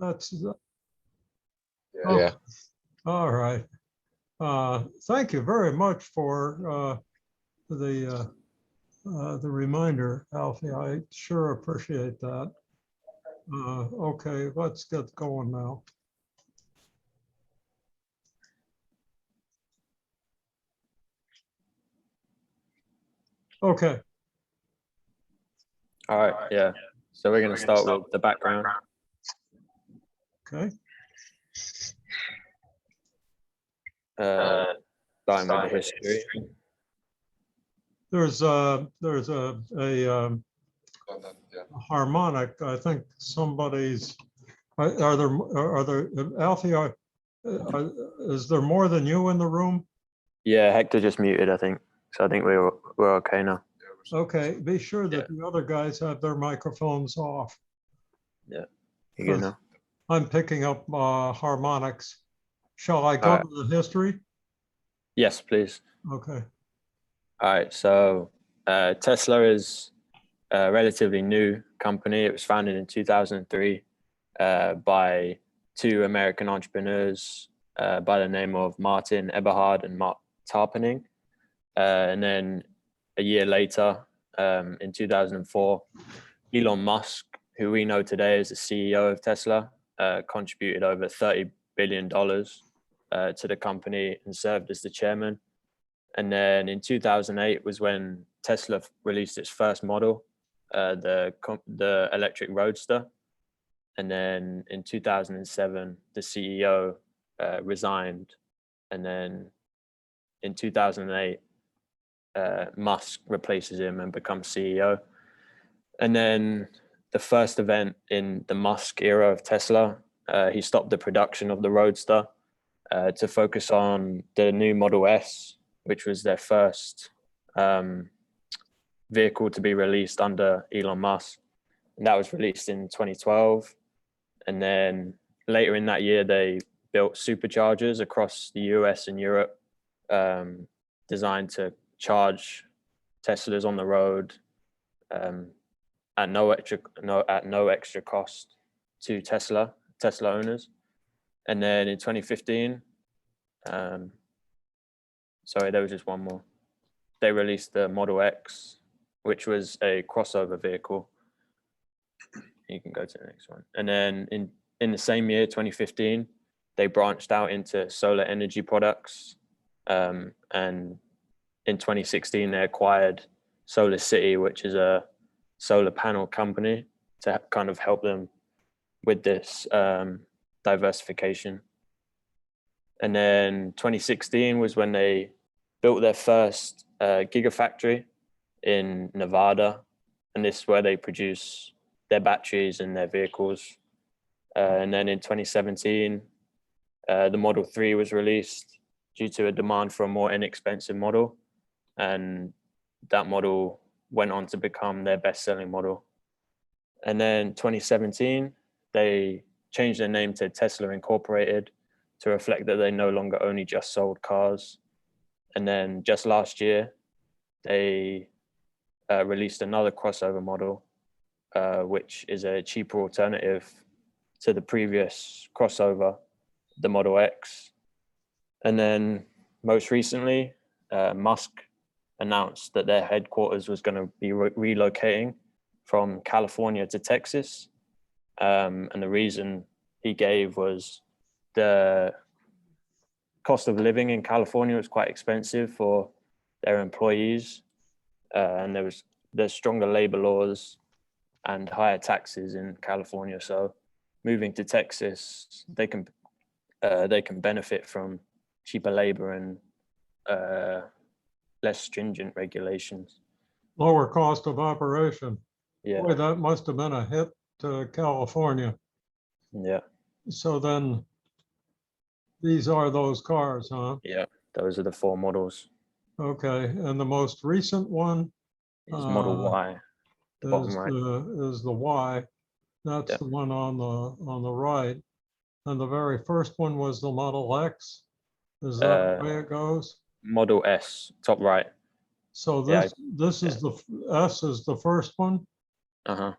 That's, Yeah. Yeah. all right. Thank you very much for the reminder, Alfie. I sure appreciate that. Okay, let's get going now. Okay. All right, yeah. So we're going to start with the background. Okay. Starting with the history. There's a Yeah. harmonic. I think somebody's. Are there Alfie? Is there more than you in the room? Yeah, Hector just muted, I think. So I think we're okay now. Okay, be sure that the other guys have their microphones off. Yeah, you good now? I'm picking up harmonics. Shall I go to the history? Yes, please. Okay. All right, so Tesla is a relatively new company. It was founded in 2003 by two American entrepreneurs by the name of Martin Eberhard and Mark Tarpenning. And then a year later, in 2004, Elon Musk, who we know today as the CEO of Tesla, contributed over $30 billion to the company and served as the chairman. And then in 2008 was when Tesla released its first model, the electric Roadster. And then in 2007, the CEO resigned. And then in 2008, Musk replaces him and becomes CEO. And then the first event in the Musk era of Tesla, he stopped the production of the Roadster to focus on the new Model S, which was their first vehicle to be released under Elon Musk. And that was released in 2012. And then later in that year, they built superchargers across the US and Europe, designed to charge Teslas on the road at no extra cost to Tesla owners. And then in 2015, sorry, there was just one more. They released the Model X, which was a crossover vehicle. You can go to the next one. And then in the same year, 2015, they branched out into solar energy products. And in 2016, they acquired Solar City, which is a solar panel company, to kind of help them with this diversification. And then 2016 was when they built their first gigafactory in Nevada. And this is where they produce their batteries and their vehicles. And then in 2017, the Model 3 was released due to a demand for a more inexpensive model. And that model went on to become their best-selling model. And then 2017, they changed their name to Tesla Incorporated to reflect that they no longer only just sold cars. And then just last year, they released another crossover model, which is a cheaper alternative to the previous crossover, the Model X. And then most recently, Musk announced that their headquarters was going to be relocating from California to Texas. And the reason he gave was the cost of living in California was quite expensive for their employees. And there's stronger labor laws and higher taxes in California. So moving to Texas, they can benefit from cheaper labor and less stringent regulations. Lower cost of operation. Yeah. Boy, that must have been a hit to California. Yeah. So then these are those cars, huh? Yeah. Those are the four models. Okay. And the most recent one is Model Y. Is the Y. That's the one on the right. And the very first one was the Model X. Is that the way it goes? Model S, top right. So this is the S is the first one. Uh-huh.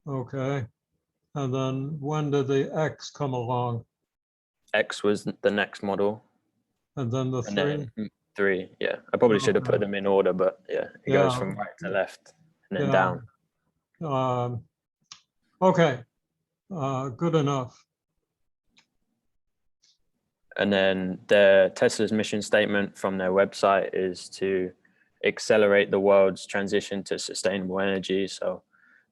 Okay. And then when did the X come along? X was the next model. And then the And 3? then 3, yeah. I probably should have put them in order, but yeah, it goes Yeah. from right to left and then Yeah. down. Okay, good enough. And then their Tesla's mission statement from their website is to accelerate the world's transition to sustainable energy. So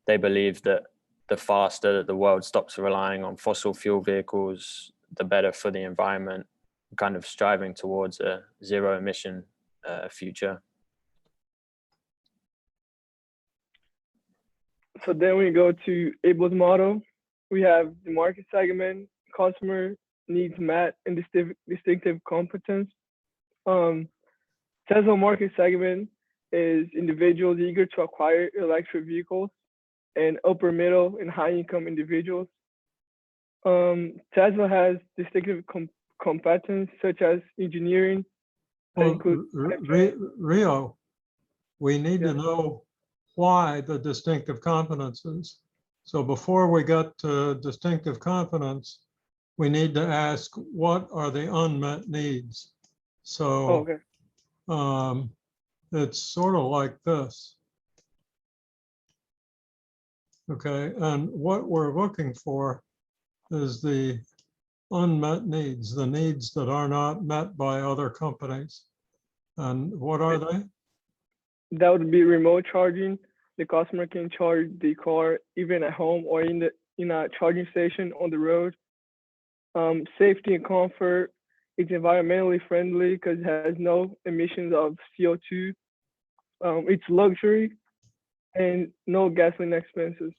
they believe that the faster that the world stops relying on fossil fuel vehicles, the better for the environment, kind of striving towards a zero emission future. So then we go to Abel's model. We have the market segment, customer needs met, and distinctive competence. Tesla market segment is individuals eager to acquire electric vehicles and upper middle and high income individuals. Tesla has distinctive competence such as engineering. Well, Rio, we need to know why the distinctive competences. So before we get to distinctive competence, we need to ask, what are the unmet needs? So it's sort of like this. Okay, and what we're looking for is the unmet needs, the needs that are not met by other companies. And what are they? That would be remote charging. The customer can charge the car even at home or in a charging station on the road. Safety and comfort. It's environmentally friendly because it has no emissions of CO2. It's luxury and no gasoline expenses.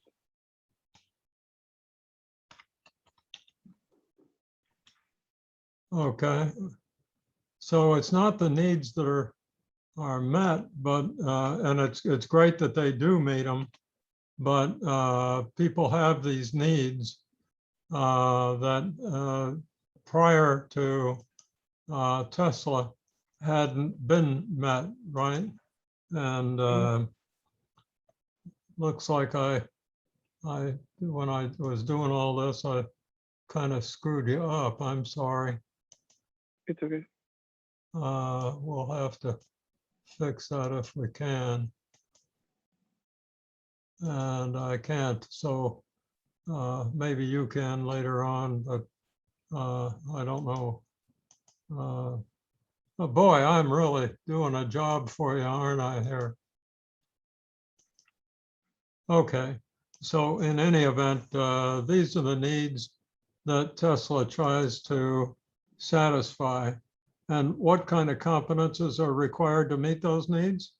Okay. So it's not the needs that are met, but and it's great that they do meet them, but people have these needs that prior to Tesla hadn't been met, right? And looks like I when I was doing all this, I kind of screwed you up. I'm sorry. It's okay. We'll have to fix that if we can. And I can't, so maybe you can later on, but I don't know. Oh boy, I'm really doing a job for you, aren't I here? Okay, so in any event, these are the needs that Tesla tries to satisfy. And what kind of competences are required to meet those needs?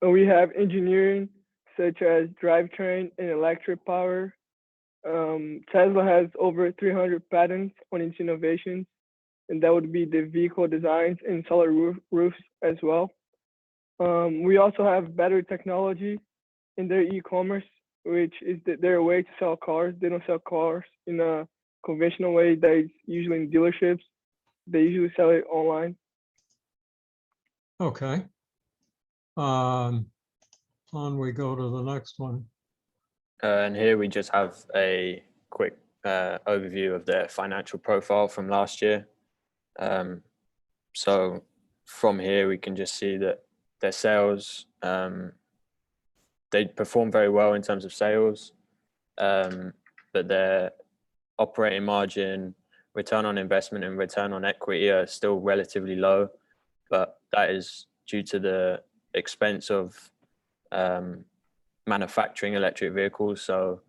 We have engineering, such as drivetrain and electric power. Tesla has over 300 patents on its innovations, and that would be the vehicle designs and solar roofs as well. We also have battery technology in their e-commerce, which is their way to sell cars. They don't sell cars in a conventional way that is usually in dealerships. They usually sell it online. Okay. On we go to the next one. And here we just have a quick overview of their financial profile from last year. So from here, we can just see that their sales, they perform very well in terms of sales, but their operating margin, return on investment and return on equity are still relatively low, but that is due to the expense of manufacturing electric vehicles. So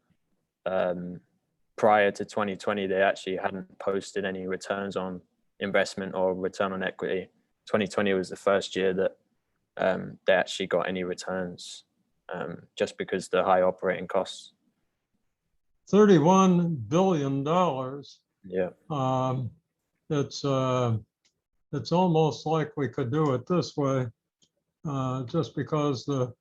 prior to 2020, they actually hadn't posted any returns on investment or return on equity. 2020 was the first year that they actually got any returns, just because the high operating costs. $31 billion. Yeah. It's almost like we could do it this way, just because the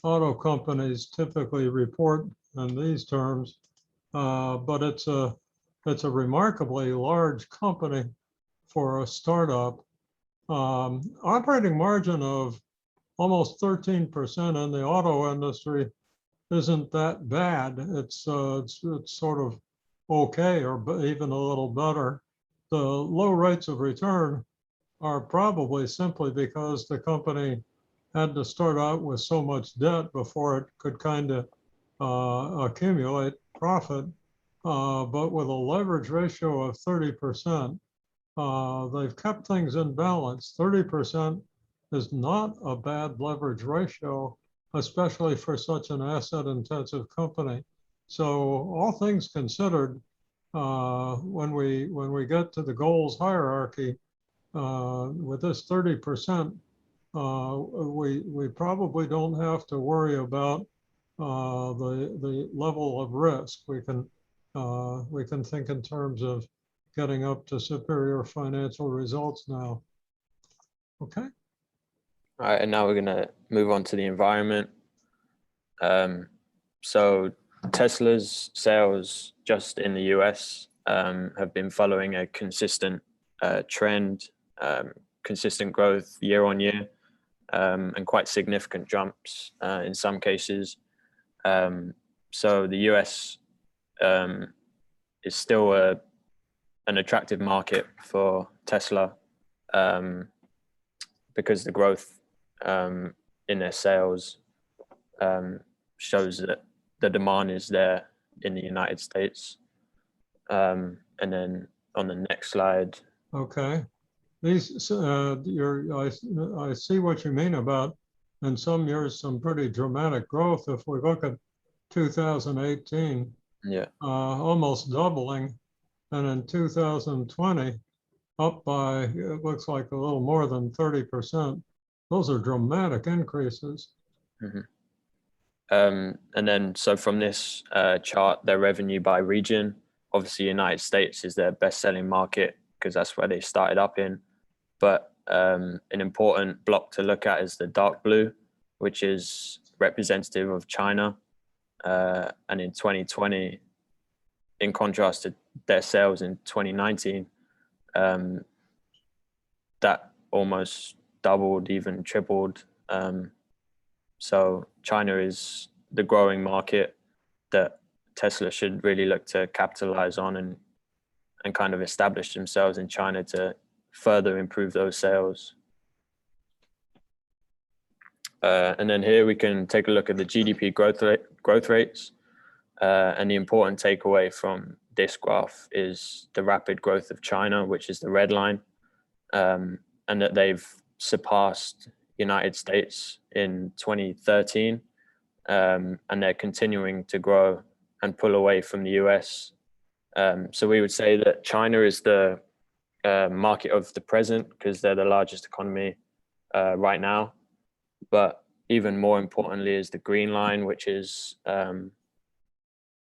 auto companies typically report in these terms, but it's a remarkably large company for a startup. Operating margin of almost 13% in the auto industry isn't that bad. It's sort of okay, or even a little better. The low rates of return are probably simply because the company had to start out with so much debt before it could kind of accumulate profit. But with a leverage ratio of 30%, they've kept things in balance. 30% is not a bad leverage ratio, especially for such an asset-intensive company. So all things considered, when we get to the goals hierarchy, with this 30%, we probably don't have to worry about the level of risk. We can think in terms of getting up to superior financial results now. Okay. All right, and now we're gonna move on to the environment. So Tesla's sales just in the US have been following a consistent trend, consistent growth year on year, and quite significant jumps in some cases. So the US is still an attractive market for Tesla because the growth in their sales shows that the demand is there in the United States. And then on the next slide. Okay. These, I see what you mean about, in some years, some pretty dramatic growth. If we look at 2018, Yeah. Almost doubling, and in 2020, up by, it looks like a little more than 30%. Those are dramatic increases. Mm-hmm. And then, so from this chart, their revenue by region, obviously United States is their best-selling market because that's where they started up in. But an important block to look at is the dark blue, which is representative of China. And in 2020, in contrast to their sales in 2019, that almost doubled, even tripled. So China is the growing market that Tesla should really look to capitalize on and kind of establish themselves in China to further improve those sales. And then here we can take a look at the GDP growth rates. And the important takeaway from this graph is the rapid growth of China, which is the red line, and that they've surpassed United States in 2013, and they're continuing to grow and pull away from the US. So we would say that China is the market of the present because they're the largest economy right now. But even more importantly is the green line, which is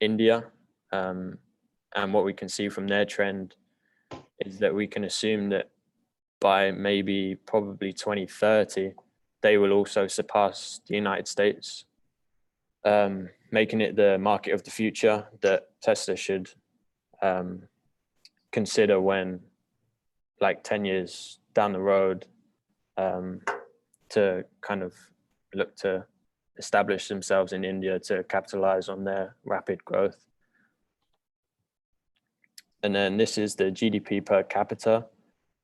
India. And what we can see from their trend is that we can assume that by probably 2030, they will also surpass the United States, making it the market of the future that Tesla should consider when, like 10 years down the road, to kind of look to establish themselves in India to capitalize on their rapid growth. And then this is the GDP per capita,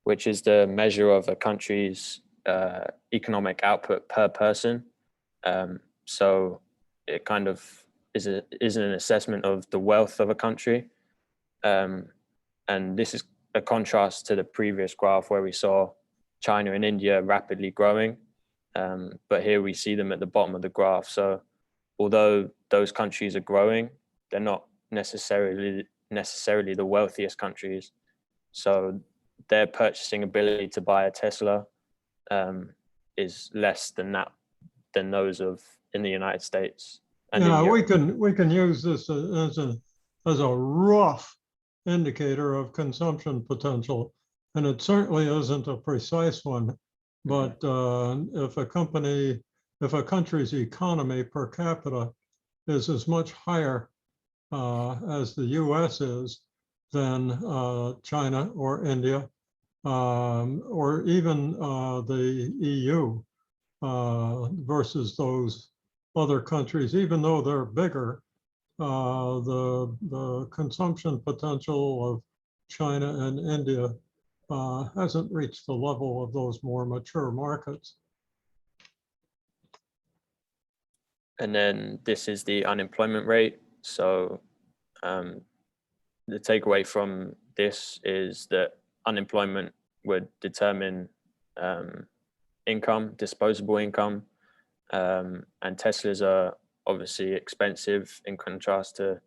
which is the measure of a country's economic output per person. So it kind of is an assessment of the wealth of a country. And this is a contrast to the previous graph where we saw China and India rapidly growing. But here we see them at the bottom of the graph. So although those countries are growing, they're not necessarily the wealthiest countries. So their purchasing ability to buy a Tesla is less than those in the United States. And yeah, we can use this as a rough indicator of consumption potential, and it certainly isn't a precise one. But if a country's economy per capita is as much higher as the U.S. is than China or India, or even the EU versus those other countries, even though they're bigger. The consumption potential of China and India hasn't reached the level of those more mature markets. And then this is the unemployment rate. So the takeaway from this is that unemployment would determine income, disposable income, and Teslas are obviously expensive in contrast to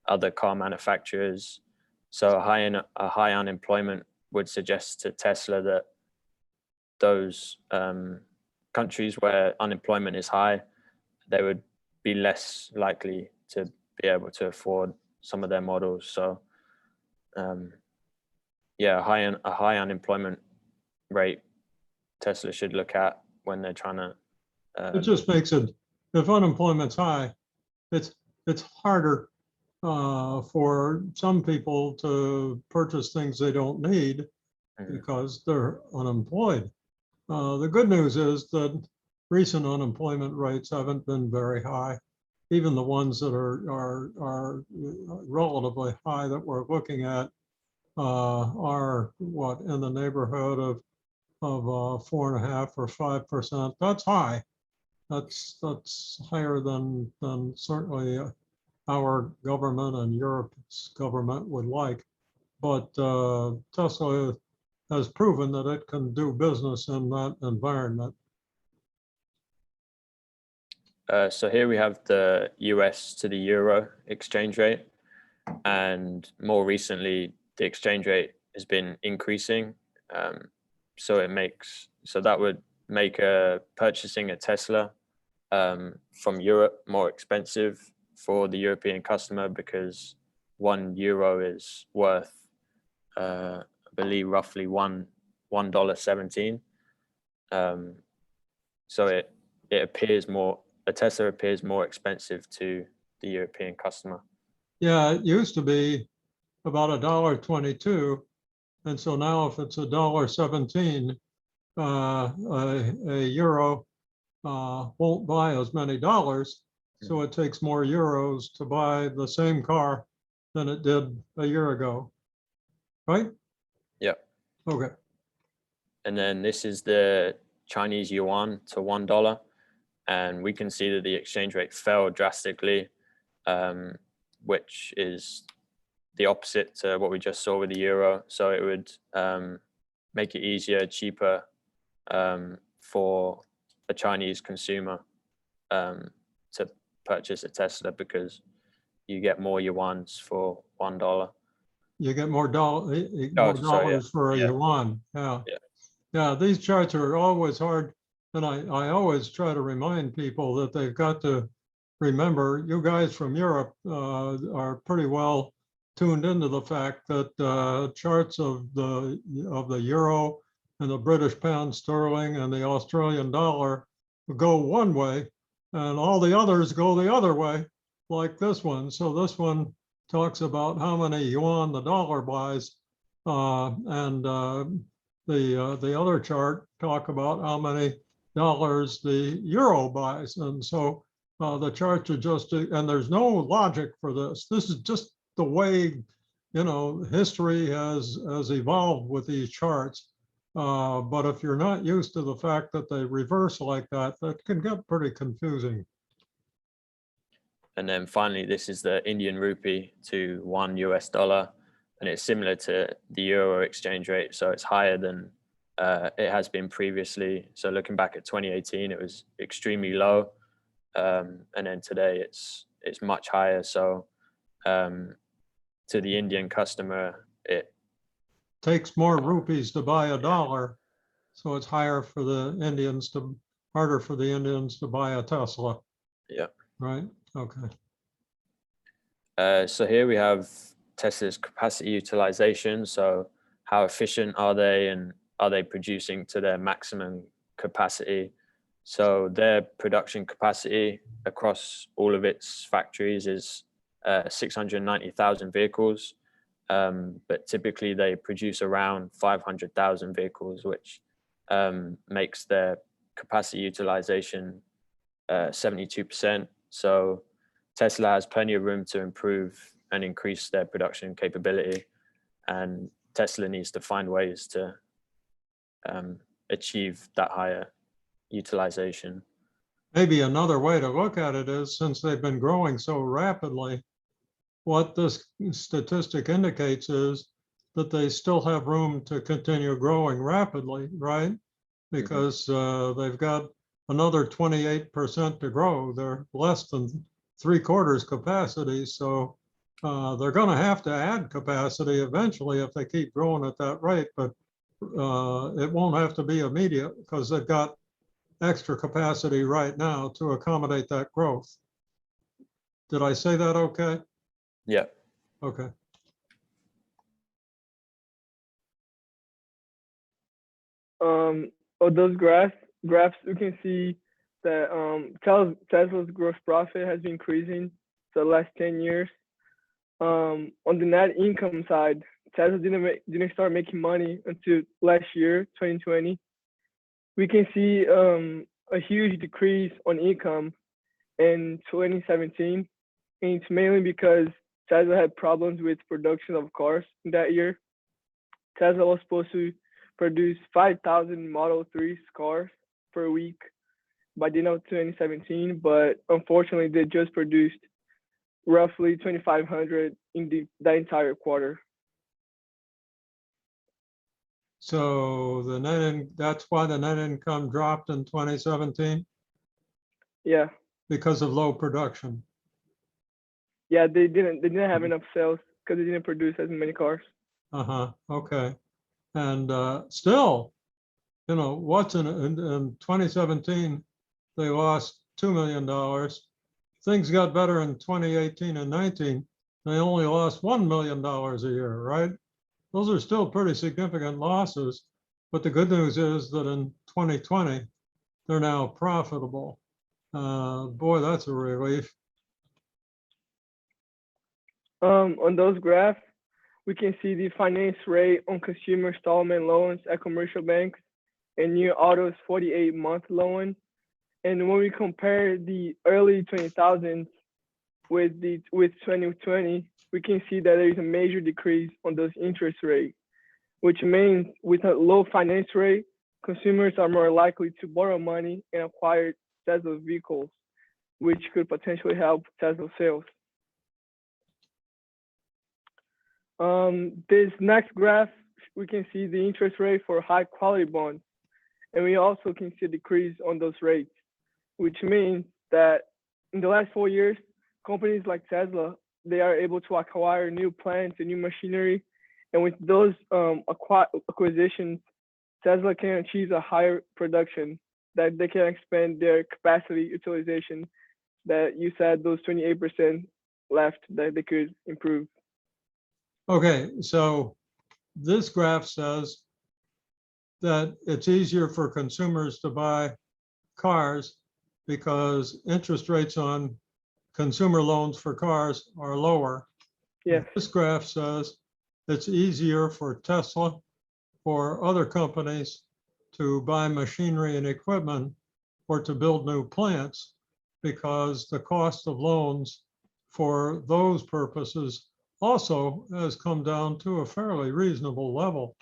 other car manufacturers. So a high unemployment would suggest to Tesla that those countries where unemployment is high, they would be less likely to be able to afford some of their models. So yeah, a high unemployment rate Tesla should look at when they're trying to. It just makes it, if unemployment's high, it's harder for some people to purchase things they don't need because they're unemployed. The good news is that recent unemployment rates haven't been very high. Even the ones that are relatively high that we're looking at are what, in the neighborhood of 4.5 or 5%. That's high. That's higher than certainly our government and Europe's government would like. But Tesla has proven that it can do business in that environment. So here we have the US to the euro exchange rate, and more recently the exchange rate has been increasing. So that would make purchasing a Tesla from Europe more expensive for the European customer, because €1 is worth, I believe, roughly $1.17. So it appears a Tesla appears more expensive to the European customer. Yeah, it used to be about $1.22, and so now if it's $1.17, a euro won't buy as many dollars, so it takes more euros to buy the same car than it did a year ago, right? Yeah. Okay. And then this is the Chinese yuan to $1, and we can see that the exchange rate fell drastically, which is the opposite to what we just saw with the euro. So it would make it easier, cheaper for a Chinese consumer to purchase a Tesla, because you get more yuans for $1. You get more dollars for a yuan. Yeah, these charts are always hard. And I always try to remind people that they've got to remember, you guys from Europe are pretty well tuned into the fact that charts of the euro and the British pound sterling and the Australian dollar go one way, and all the others go the other way, like this one. So this one talks about how many yuan the dollar buys, and the other chart talk about how many dollars the euro buys. And so the charts are just, and there's no logic for this. This is just the way, history has evolved with these charts. But if you're not used to the fact that they reverse like that, that can get pretty confusing. And then finally, this is the Indian rupee to $1, and it's similar to the euro exchange rate. So it's higher than it has been previously. So looking back at 2018, it was extremely low. And then today it's much higher. So to the Indian customer, it takes more rupees to buy a dollar. So it's harder for the Indians to buy a Tesla. Yeah. Right. Okay. So here we have Tesla's capacity utilization. So how efficient are they, and are they producing to their maximum capacity? So their production capacity across all of its factories is 690,000 vehicles. But typically they produce around 500,000 vehicles, which makes their capacity utilization 72%. So Tesla has plenty of room to improve and increase their production capability, and Tesla needs to find ways to achieve that higher utilization. Maybe another way to look at it is, since they've been growing so rapidly, what this statistic indicates is that they still have room to continue growing rapidly, right? Because they've got another 28% to grow. They're less than 3/4 capacity. So they're going to have to add capacity eventually if they keep growing at that rate, but it won't have to be immediate because they've got extra capacity right now to accommodate that growth. Did I say that okay? Yeah. Okay. On those graphs, we can see that Tesla's gross profit has been increasing for the last 10 years. On the net income side, Tesla didn't start making money until last year, 2020. We can see a huge decrease on income in 2017, and it's mainly because Tesla had problems with production of cars in that year. Tesla was supposed to produce 5,000 Model 3 cars per week by the end of 2017, but unfortunately they just produced roughly 2,500 in that entire quarter. So that's why the net income dropped in 2017? Yeah. Because of low production. Yeah, they didn't have enough sales because they didn't produce as many cars. Okay. And still, you know, what's in 2017, they lost $2 million. Things got better in 2018 and 19. They only lost $1 million a year, right? Those are still pretty significant losses. But the good news is that in 2020, they're now profitable. Boy, that's a relief. On those graphs, we can see the finance rate on consumer installment loans at commercial banks and new autos 48-month loan. And when we compare the early 2000s with 2020, we can see that there is a major decrease on those interest rates, which means with a low finance rate, consumers are more likely to borrow money and acquire Tesla vehicles, which could potentially help Tesla sales. This next graph, we can see the interest rate for high quality bonds. And we also can see a decrease on those rates, which means that in the last 4 years, companies like Tesla, they are able to acquire new plants and new machinery. And with those acquisitions, Tesla can achieve a higher production, that they can expand their capacity utilization, that you said those 28% left that they could improve. Okay, so this graph says that it's easier for consumers to buy cars because interest rates on consumer loans for cars are lower. Yes. This graph says it's easier for Tesla or other companies to buy machinery and equipment or to build new plants because the cost of loans for those purposes also has come down to a fairly reasonable level.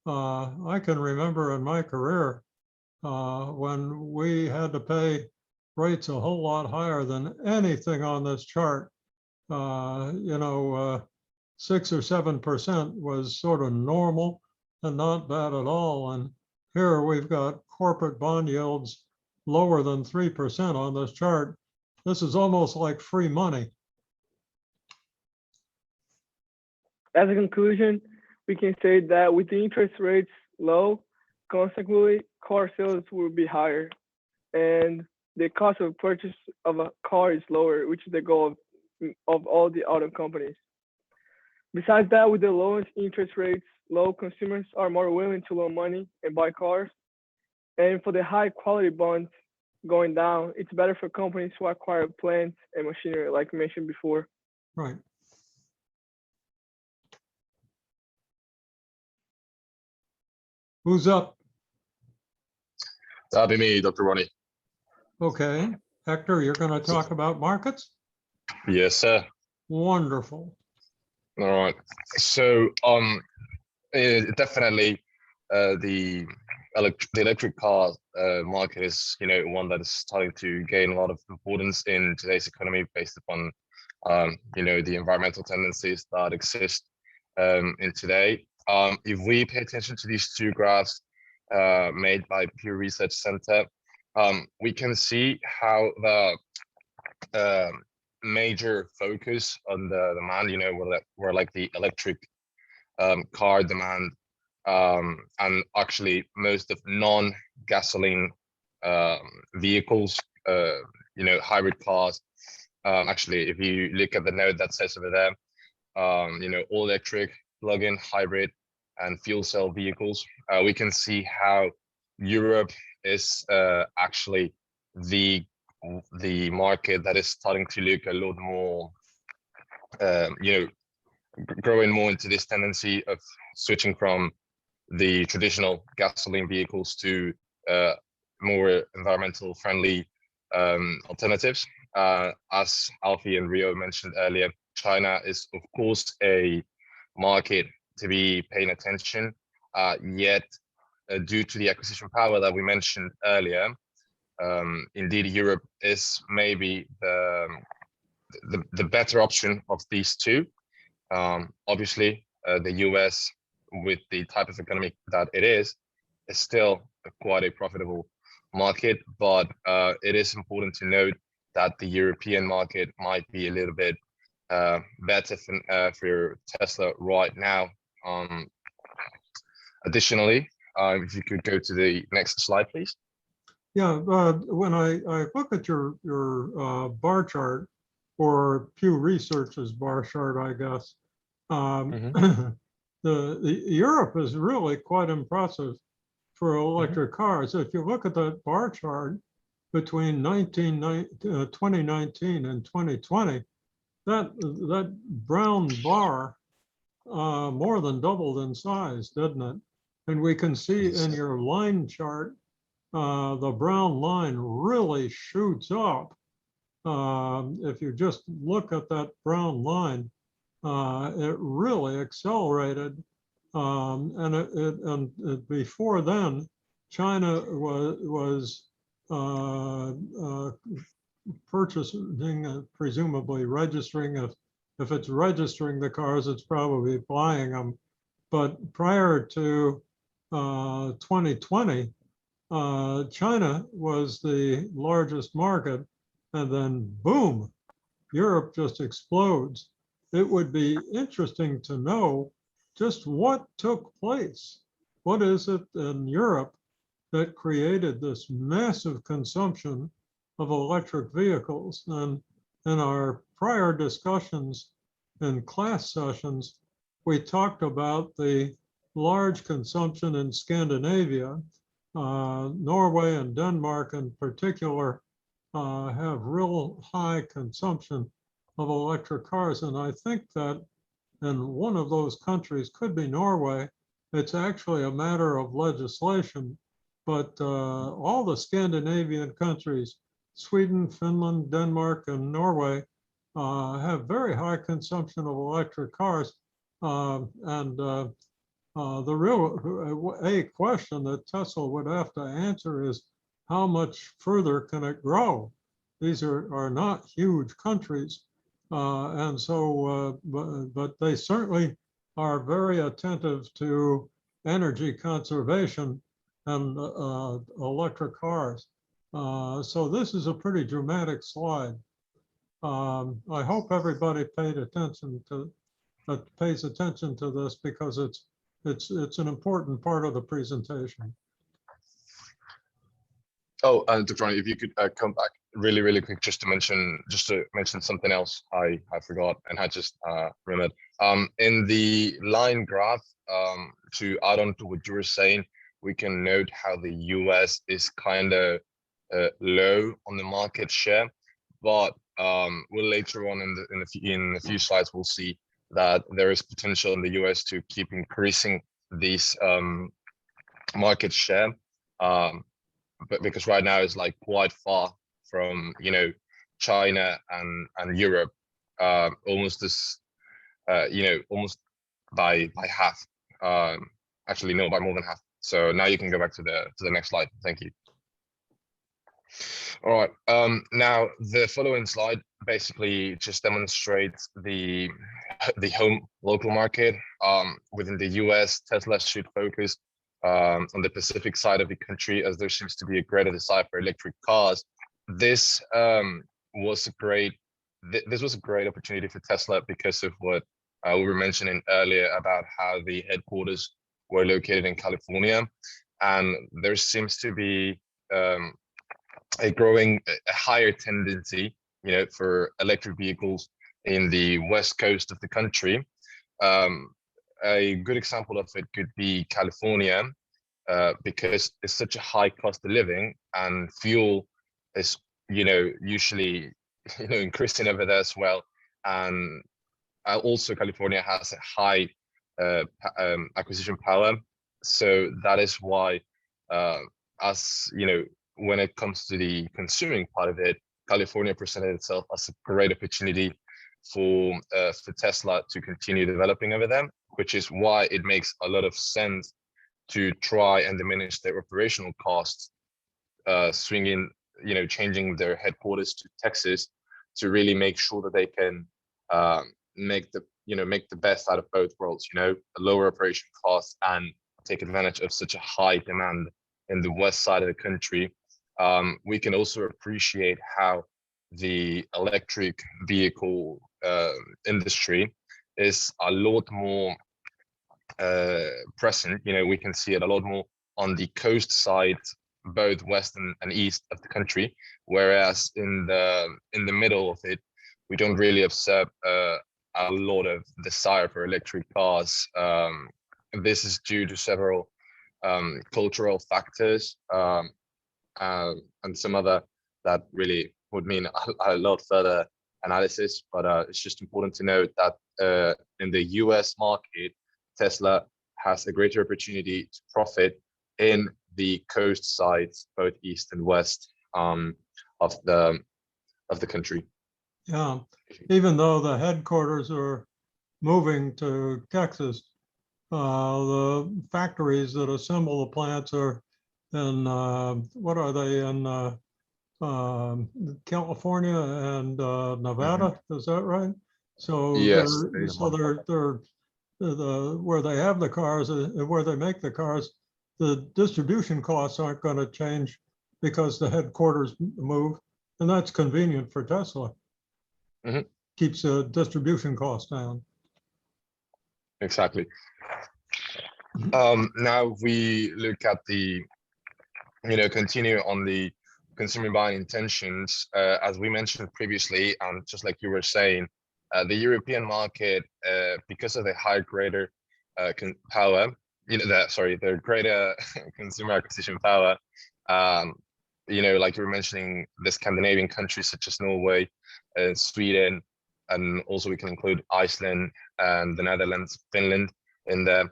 I can remember in my career when we had to pay rates a whole lot higher than anything on this chart. 6 or 7% was sort of normal and not bad at all. And here we've got corporate bond yields lower than 3% on this chart. This is almost like free money. As a conclusion, we can say that with the interest rates low, consequently, car sales will be higher, and the cost of purchase of a car is lower, which is the goal of all the auto companies. Besides that, with the lowest interest rates low, consumers are more willing to loan money and buy cars. And for the high quality bonds going down, it's better for companies to acquire plants and machinery, like mentioned before. Right. Who's up? That'll be me, Dr. Ronnie. Okay. Hector, you're going to talk about markets? Yes, sir. Wonderful. All right. So definitely the electric car market is, one that is starting to gain a lot of importance in today's economy based upon the environmental tendencies that exist in today. If we pay attention to these two graphs made by Pew Research Center, we can see how the major focus on the demand, were like the electric car demand, and actually most of non-gasoline vehicles, hybrid cars. Actually, if you look at the note that says over there, all electric, plug-in, hybrid, and fuel cell vehicles, we can see how Europe is actually the market that is starting to look a lot more, growing more into this tendency of switching from the traditional gasoline vehicles to more environmental friendly alternatives. As Alfie and Rio mentioned earlier, China is of course a market to be paying attention, yet due to the acquisition power that we mentioned earlier, indeed Europe is maybe the better option of these two. Obviously, the US, with the type of economy that it is still quite a profitable market, but it is important to note that the European market might be a little bit better for Tesla right now. Additionally, if you could go to the next slide, please. Yeah, when I look at your bar chart, or Pew Research's bar chart, I guess, the Europe is really quite impressive for electric cars. If you look at that bar chart between 2019 and 2020, that brown bar more than doubled in size, didn't it? And we can see in your line chart, the brown line really shoots up. If you just look at that brown line, it really accelerated. And before then, China was purchasing, presumably registering. If it's registering the cars, it's probably buying them. But prior to 2020, China was the largest market, and then boom, Europe just explodes. It would be interesting to know just what took place. What is it in Europe that created this massive consumption of electric vehicles? And in our prior discussions in class sessions, we talked about the large consumption in Scandinavia. Norway and Denmark in particular have real high consumption of electric cars. And I think that in one of those countries, could be Norway, it's actually a matter of legislation, but all the Scandinavian countries, Sweden, Finland, Denmark, and Norway, have very high consumption of electric cars. The real question that Tesla would have to answer is, how much further can it grow? These are not huge countries. And so, but they certainly are very attentive to energy conservation and electric cars. So this is a pretty dramatic slide. I hope everybody pays attention to this, because it's an important part of the presentation. Oh, Dr. Ronnie, if you could come back really quick, just to mention something else I forgot and I just remembered. In the line graph, to add on to what you were saying, we can note how the US is kind of low on the market share, but we'll later on in a few slides we'll see that there is potential in the US to keep increasing this market share, but because right now it's like quite far from, you know, China and Europe, almost as, you know, almost by half. Actually, no, by more than half. So now you can go back to the next slide. Thank you. All right. Now the following slide basically just demonstrates the home local market. Within the US, Tesla should focus on the Pacific side of the country, as there seems to be a greater desire for electric cars. This was a great opportunity for Tesla because of what we were mentioning earlier about how the headquarters were located in California, and there seems to be a higher tendency, you know, for electric vehicles in the west coast of the country. A good example of it could be California, because it's such a high cost of living, and fuel is, you know, usually, you know, increasing over there as well. And also California has a high acquisition power, so that is why, as you know, when it comes to the consuming part of it, California presented itself as a great opportunity for Tesla to continue developing over them, which is why it makes a lot of sense to try and diminish their operational costs, swinging, you know, changing their headquarters to Texas to really make sure that they can make the best out of both worlds, you know, a lower operation costs and take advantage of such a high demand in the west side of the country. We can also appreciate how the electric vehicle industry is a lot more present. You know, we can see it a lot more on the coast side, both west and east of the country, whereas in the middle of it, we don't really observe a lot of desire for electric cars. This is due to several cultural factors, and some other that really would mean a lot further analysis. But it's just important to note that in the US market, Tesla has a greater opportunity to profit in the coast sides, both east and west of the country. Yeah, even though the headquarters are moving to Texas, the factories that assemble the plants are in, what are they, in California and Nevada? Is that right? So Yes, they're where they have the cars, where they make the cars, the distribution costs aren't going to change because the headquarters move, and that's convenient for Tesla. Keeps the distribution costs down. Exactly. Now we look at the, you know, continue on the consumer buying intentions. As we mentioned previously, and just like you were saying, the European market, because of the high greater power, you know, the greater consumer acquisition power, you know, like you were mentioning, the Scandinavian countries such as Norway, Sweden, and also we can include Iceland and the Netherlands, Finland in there.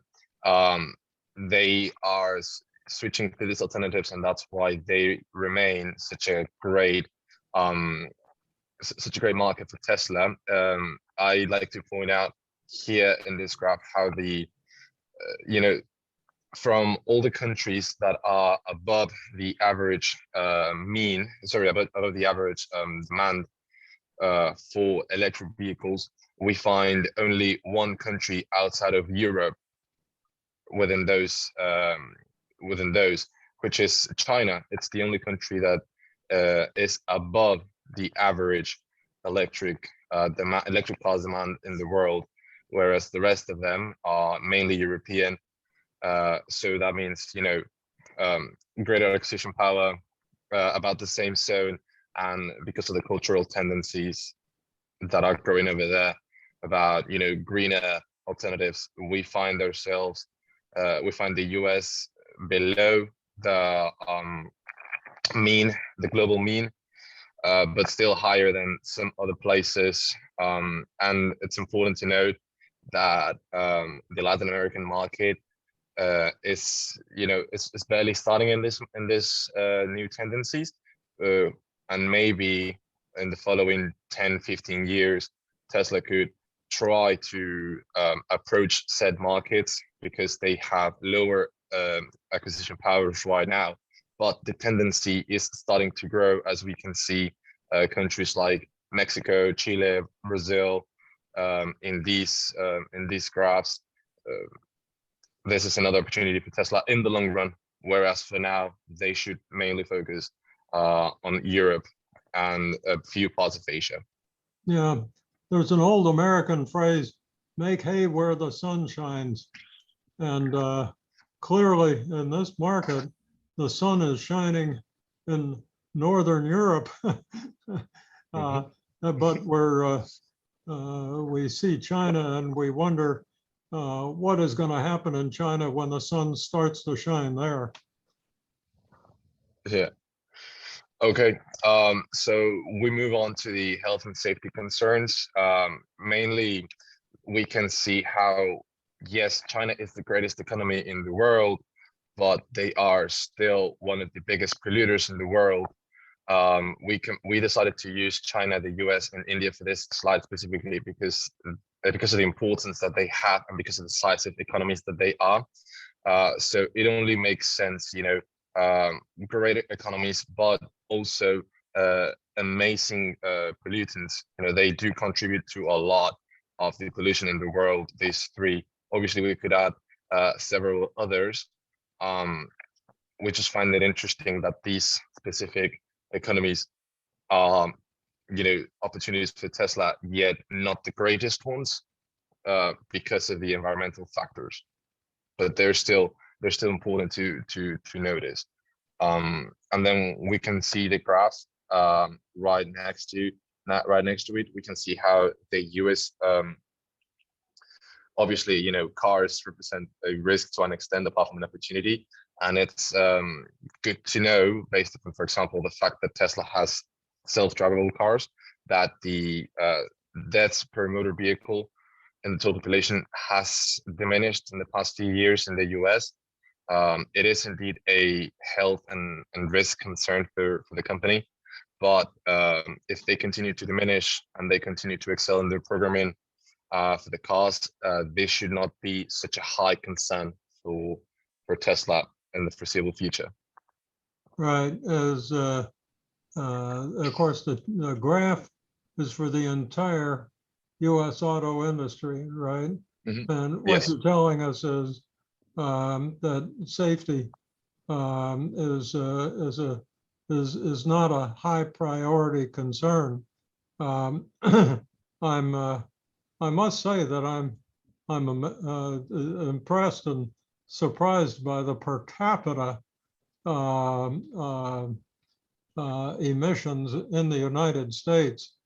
They are switching to these alternatives, and that's why they remain such a great market for Tesla. I like to point out here in this graph how the you know, from all the countries that are above the average above the average demand for electric vehicles, we find only one country outside of Europe within those, which is China. It's the only country that is above the average electric cars demand in the world, whereas the rest of them are mainly European. So that means, you know, greater acquisition power, about the same zone, and because of the cultural tendencies that are growing over there about, you know, greener alternatives, we find ourselves, we find the US below the global mean, but still higher than some other places. And it's important to note that the Latin American market is, you know, it's barely starting in this new tendencies. and maybe in the following 10, 15 years, Tesla could try to approach said markets because they have lower acquisition powers right now. But the tendency is starting to grow, as we can see countries like Mexico, Chile, Brazil in these graphs. This is another opportunity for Tesla in the long run, whereas for now, they should mainly focus on Europe and a few parts of Asia. Yeah, there's an old American phrase, make hay where the sun shines. And clearly in this market, the sun is shining in Northern Europe. But we see China and we wonder what is going to happen in China when the sun starts to shine there. Yeah. Okay. So we move on to the health and safety concerns. Mainly, we can see how, yes, China is the greatest economy in the world, but they are still one of the biggest polluters in the world. We decided to use China, the US, and India for this slide specifically because of the importance that they have and because of the size of economies that they are. So it only makes sense, great economies, but also amazing pollutants. They do contribute to a lot of the pollution in the world. These three, obviously, we could add several others. We just find it interesting that these specific economies are, opportunities for Tesla, yet not the greatest ones because of the environmental factors. But they're still important to notice. And then we can see the graph right next to it. We can see how the US, obviously, cars represent a risk to an extent apart from an opportunity. And it's good to know, based on, for example, the fact that Tesla has self-drivable cars, that the deaths per motor vehicle in the total population has diminished in the past few years in the US. It is indeed a health and risk concern for the company. But if they continue to diminish and they continue to excel in their programming for the cars, this should not be such a high concern for Tesla in the foreseeable future. Right, as of course the graph is for the entire US auto industry, right? Mm-hmm. And what Yes. you're telling us is that safety is not a high priority concern. I must say that I'm impressed and surprised by the per capita emissions in the United States,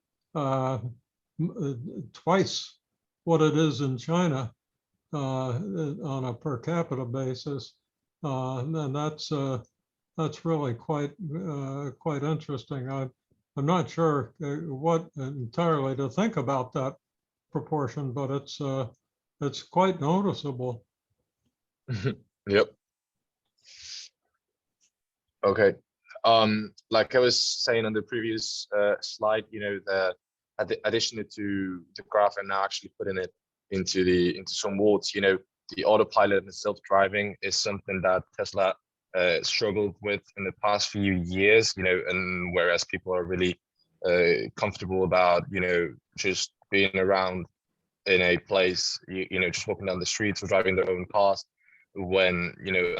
twice what it is in China on a per capita basis, and that's really quite interesting. I'm not sure what entirely to think about that proportion, but it's quite noticeable. Yep. Okay. Like I was saying on the previous slide, additionally to the graph, and now actually putting it into some words, the autopilot and self-driving is something that Tesla struggled with in the past few years, and whereas people are really comfortable about, just being around in a place, just walking down the streets or driving their own cars, when,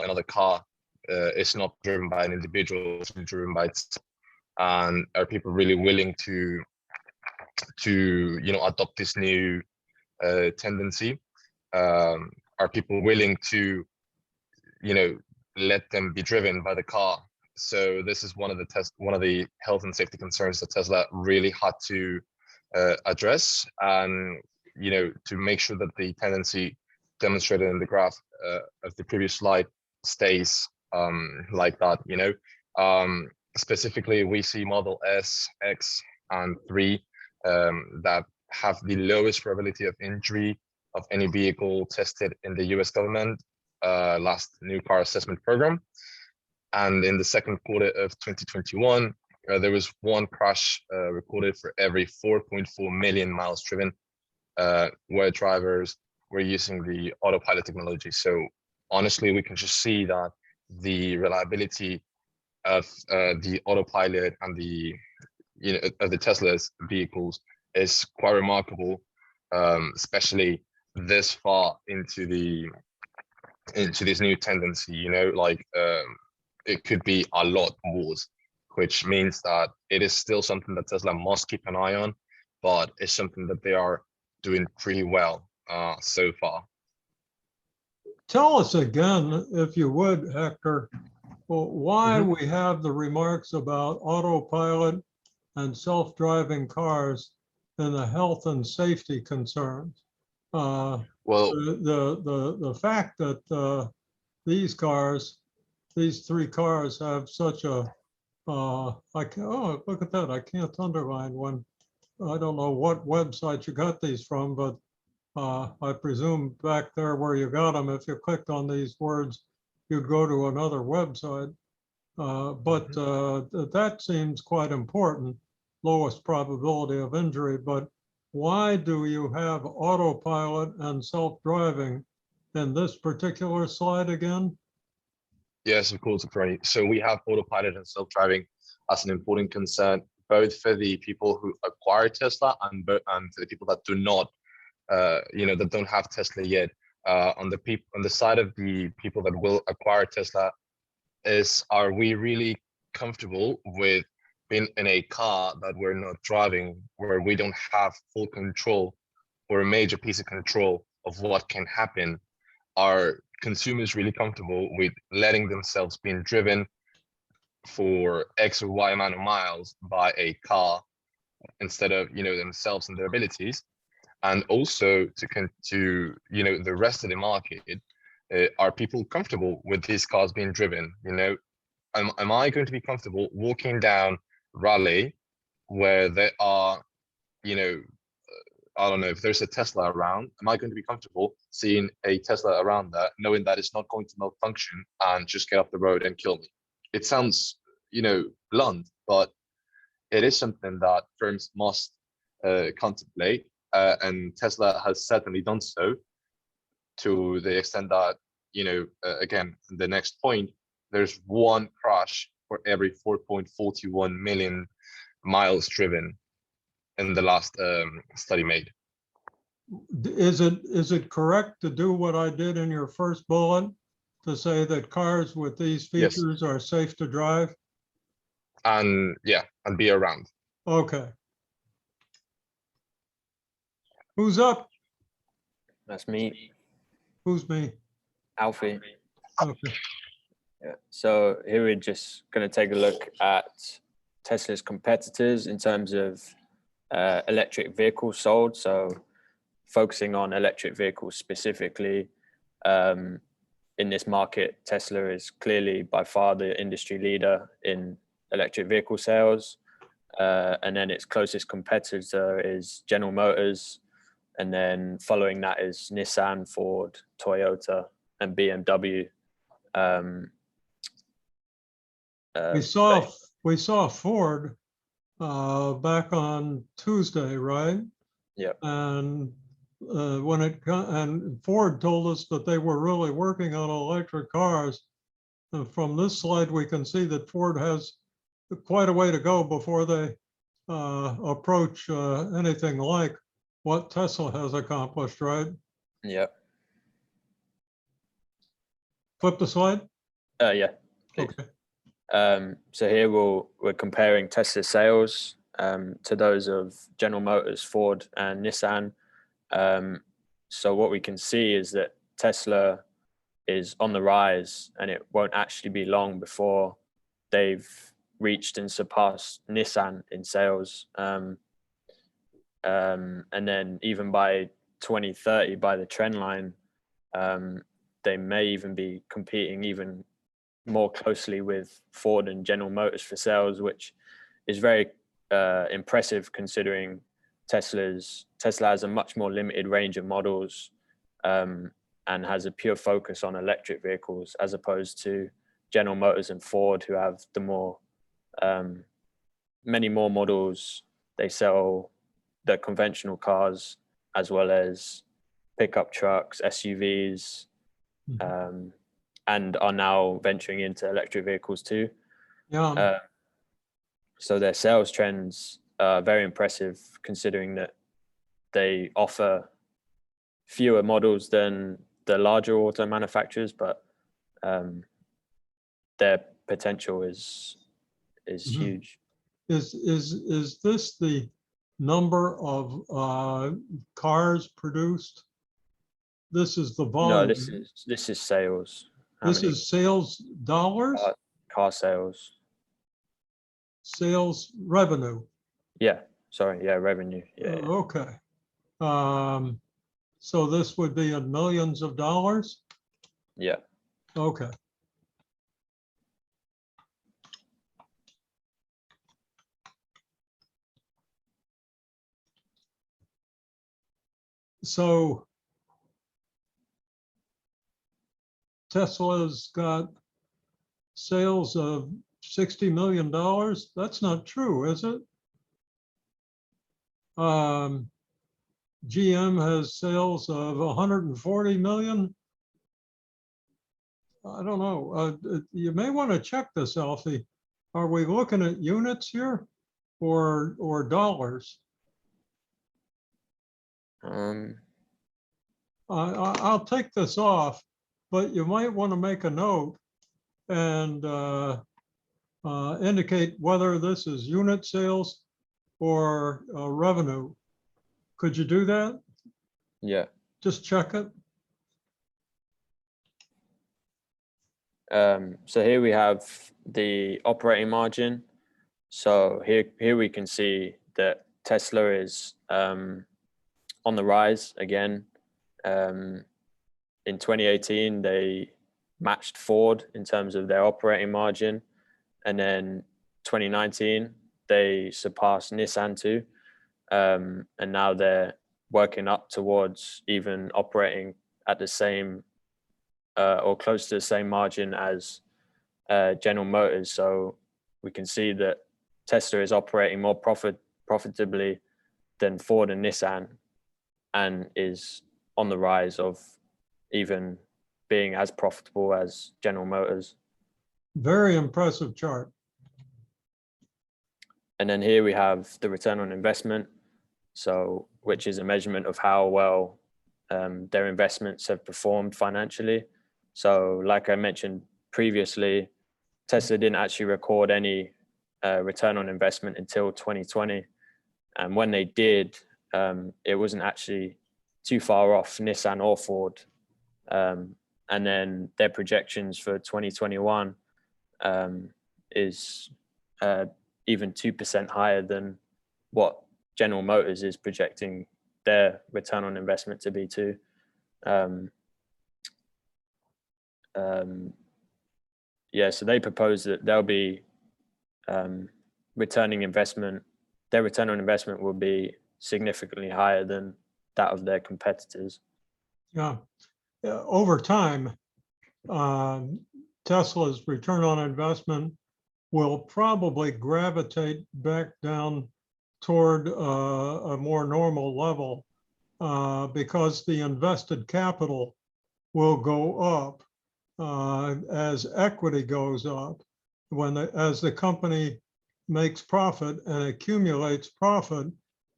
another car is not driven by an individual, it's driven by itself. And are people really willing to adopt this new tendency? Are people willing to let them be driven by the car? So this is one of the health and safety concerns that Tesla really had to address, and to make sure that the tendency demonstrated in the graph of the previous slide stays like that. Specifically, we see Model S, X, and 3 that have the lowest probability of injury of any vehicle tested in the US government last new car assessment program. And in the second quarter of 2021, there was one crash recorded for every 4.4 million miles driven, where drivers were using the autopilot technology. So honestly, we can just see that the reliability of the autopilot and the of the Tesla's vehicles is quite remarkable, especially this far into this new tendency. Like it could be a lot worse, which means that it is still something that Tesla must keep an eye on, but it's something that they are doing pretty well so far. Tell us again, if you would, Hector, why Mhm. we have the remarks about autopilot and self-driving cars and the health and safety concerns. Well, The fact that these three cars have such a oh, look at that, I can't underline one. I don't know what website you got these from, but I presume back there where you got them, if you clicked on these words, you'd go to another website. But that seems quite important, lowest probability of injury. But why do you have autopilot and self-driving in this particular slide again? yes, of course, Bernie. So we have autopilot and self-driving as an important concern, both for the people who acquire Tesla and for the people that do not, that don't have Tesla yet. On the side of the people that will acquire Tesla, are we really comfortable with being in a car that we're not driving, where we don't have full control or a major piece of control of what can happen? Are consumers really comfortable with letting themselves being driven for X or Y amount of miles by a car instead of themselves and their abilities? And also to the rest of the market, are people comfortable with these cars being driven? Am I going to be comfortable walking down Raleigh where there are, I don't know, if there's a Tesla around, am I going to be comfortable seeing a Tesla around there, knowing that it's not going to malfunction and just get off the road and kill me? It sounds, blunt, but it is something that firms must contemplate, and Tesla has certainly done so, to the extent that, again, the next point, there's one crash for every 4.41 million miles driven in the last study made. Is it correct to do what I did in your first bullet, to say that cars with these Yes. features are safe to drive? And be around. Okay. Who's up? That's me, Who's me? Alfie. Okay. Yeah. So here we're just going to take a look at Tesla's competitors in terms of electric vehicles sold. So focusing on electric vehicles specifically, in this market, Tesla is clearly by far the industry leader in electric vehicle sales. And then its closest competitor is General Motors. And then following that is Nissan, Ford, Toyota, and BMW. We saw Ford back on Tuesday, right? Yeah. And and Ford told us that they were really working on electric cars. And from this slide, we can see that Ford has quite a way to go before they approach anything like what Tesla has accomplished, right? Yeah. Flip the slide. Yeah. Please. Okay. So here we're comparing Tesla sales to those of General Motors, Ford, and Nissan. So what we can see is that Tesla is on the rise, and it won't actually be long before they've reached and surpassed Nissan in sales. And then even by 2030, by the trend line, they may even be competing even more closely with Ford and General Motors for sales, which is very impressive considering Tesla has a much more limited range of models, and has a pure focus on electric vehicles, as opposed to General Motors and Ford, who have the more many more models. They sell the conventional cars as well as pickup trucks, SUVs, and are now venturing into electric vehicles too. Yeah. So their sales trends are very impressive, considering that they offer fewer models than the larger auto manufacturers, but their potential is huge. Is this the number of cars produced? This is the volume. No, this is sales. How This many is sales dollars, car sales? sales revenue. Yeah, sorry, yeah, revenue. Yeah, yeah. Okay. So this would be in millions of dollars? Yeah. Okay. So Tesla's got sales of $60 million. That's not true, is it? GM has sales of 140 million. I don't know. You may want to check this, Alfie. Are we looking at units here or dollars? I'll take this off, but you might want to make a note and indicate whether this is unit sales or revenue. Could you do that? Yeah. Just check it. So here we have the operating margin. So here we can see that Tesla is on the rise again. In 2018, they matched Ford in terms of their operating margin. And then 2019, they surpassed Nissan too. And now they're working up towards even operating at the same or close to the same margin as General Motors. So we can see that Tesla is operating more profitably than Ford and Nissan, and is on the rise of even being as profitable as General Motors. Very impressive chart. And then here we have the return on investment, so which is a measurement of how well their investments have performed financially. So like I mentioned previously, Tesla didn't actually record any return on investment until 2020. And when they did, it wasn't actually too far off Nissan or Ford. And then their projections for 2021 is even 2% higher than what General Motors is projecting their return on investment to be too. Yeah, so they propose that they'll be returning investment. Their return on investment will be significantly higher than that of their competitors. Yeah. Over time, Tesla's return on investment will probably gravitate back down toward a more normal level because the invested capital will go up as equity goes up. As the company makes profit and accumulates profit,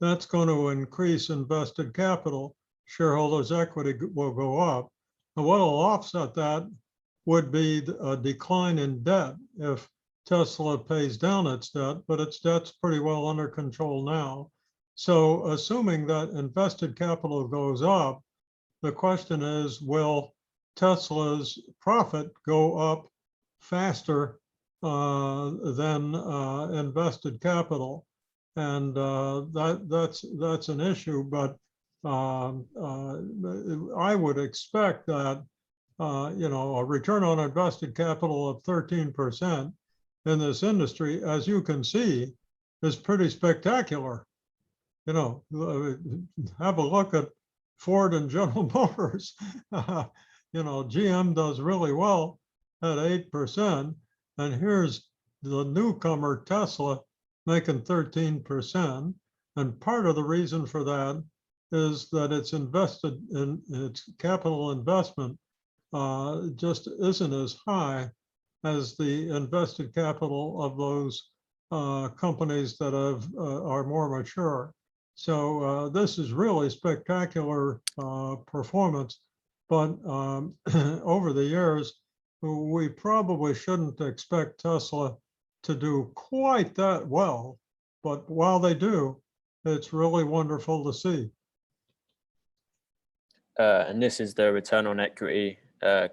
that's going to increase invested capital. Shareholders' equity will go up. And what will offset that would be a decline in debt if Tesla pays down its debt, but its debt's pretty well under control now. So assuming that invested capital goes up, the question is, will Tesla's profit go up faster than invested capital? And that's an issue, but I would expect that a return on invested capital of 13% in this industry, as you can see, is pretty spectacular. Have a look at Ford and General Motors. GM does really well at 8%, and here's the newcomer Tesla making 13%. And part of the reason for that is that it's invested in its capital investment just isn't as high as the invested capital of those companies that are more mature. So this is really spectacular performance. But over the years, we probably shouldn't expect Tesla to do quite that well. But while they do, it's really wonderful to see. And this is the return on equity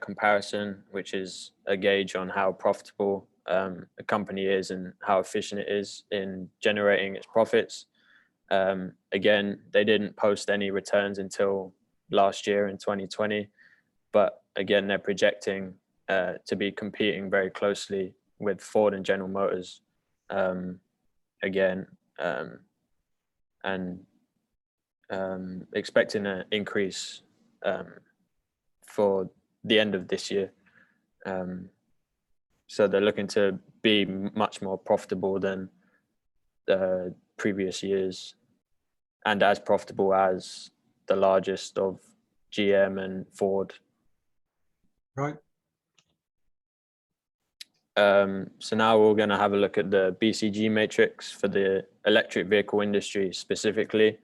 comparison, which is a gauge on how profitable a company is and how efficient it is in generating its profits. Again, they didn't post any returns until last year in 2020, but again, they're projecting to be competing very closely with Ford and General Motors again, and expecting an increase for the end of this year. So they're looking to be much more profitable than the previous years, and as profitable as the largest of GM and Ford. Right. So now we're going to have a look at the BCG Matrix for the electric vehicle industry specifically.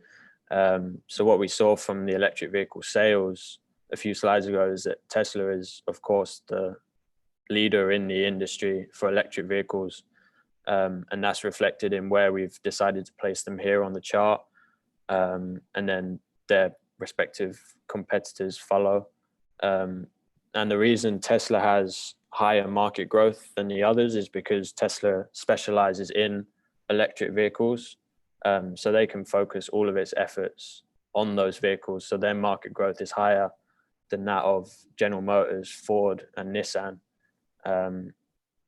So what we saw from the electric vehicle sales a few slides ago is that Tesla is, of course, the leader in the industry for electric vehicles. And that's reflected in where we've decided to place them here on the chart. And then their respective competitors follow. And the reason Tesla has higher market growth than the others is because Tesla specializes in electric vehicles. So they can focus all of its efforts on those vehicles. So their market growth is higher than that of General Motors, Ford, and Nissan,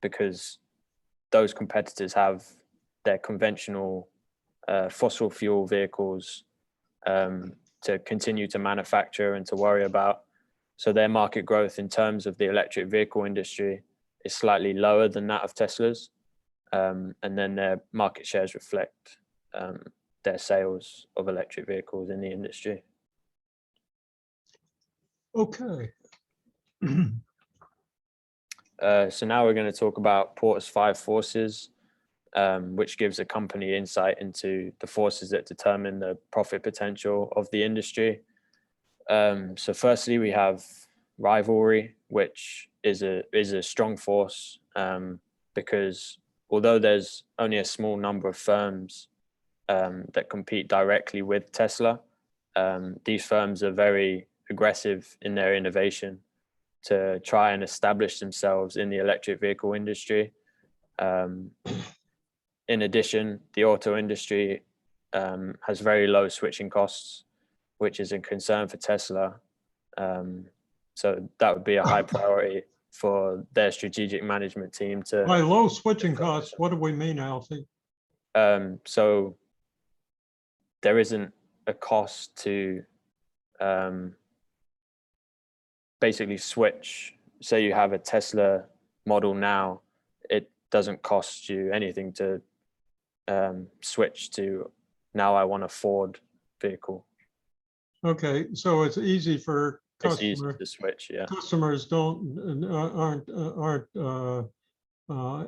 because those competitors have their conventional fossil fuel vehicles to continue to manufacture and to worry about. So their market growth in terms of the electric vehicle industry is slightly lower than that of Tesla's. And then their market shares reflect their sales of electric vehicles in the industry. Okay. So now we're going to talk about Porter's 5 forces, which gives a company insight into the forces that determine the profit potential of the industry. So firstly, we have rivalry, which is a strong force, because although there's only a small number of firms that compete directly with Tesla, these firms are very aggressive in their innovation to try and establish themselves in the electric vehicle industry. In addition, the auto industry has very low switching costs, which is a concern for Tesla. So that would be a high priority for their strategic management team to. By low switching costs, what do we mean, Alfie? So there isn't a cost to basically switch. Say you have a Tesla model now, it doesn't cost you anything to switch to, now I want a Ford vehicle. Okay, so it's easy for It's easy customers. to switch, yeah. Customers aren't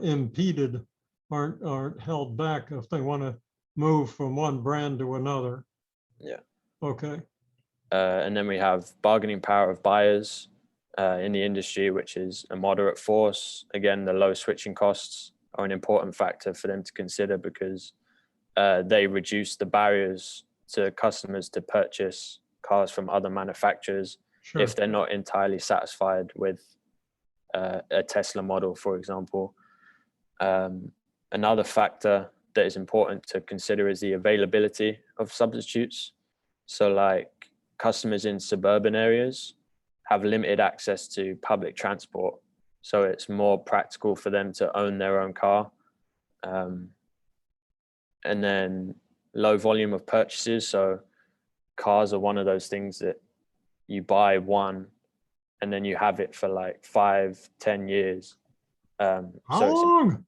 impeded, aren't held back if they want to move from one brand to another. Yeah. Okay. And then we have bargaining power of buyers in the industry, which is a moderate force. Again, the low switching costs are an important factor for them to consider because they reduce the barriers to customers to purchase cars from other manufacturers. Sure. If they're not entirely satisfied with a Tesla model, for example. Another factor that is important to consider is the availability of substitutes. So like customers in suburban areas have limited access to public transport. So it's more practical for them to own their own car. And then low volume of purchases. So cars are one of those things that you buy one and then you have it for like 5-10 years. How long?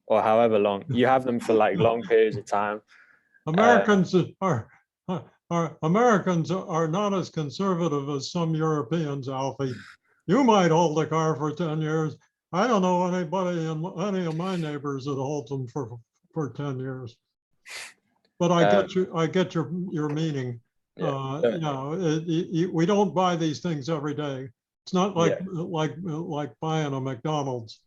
or however long. You have them for like long periods of time. Americans Americans are not as conservative as some Europeans, Alfie. You might hold a car for 10 years. I don't know anybody in any of my neighbors that hold them for 10 years. But I get your meaning. We don't buy these things every day. It's not like buying a McDonald's.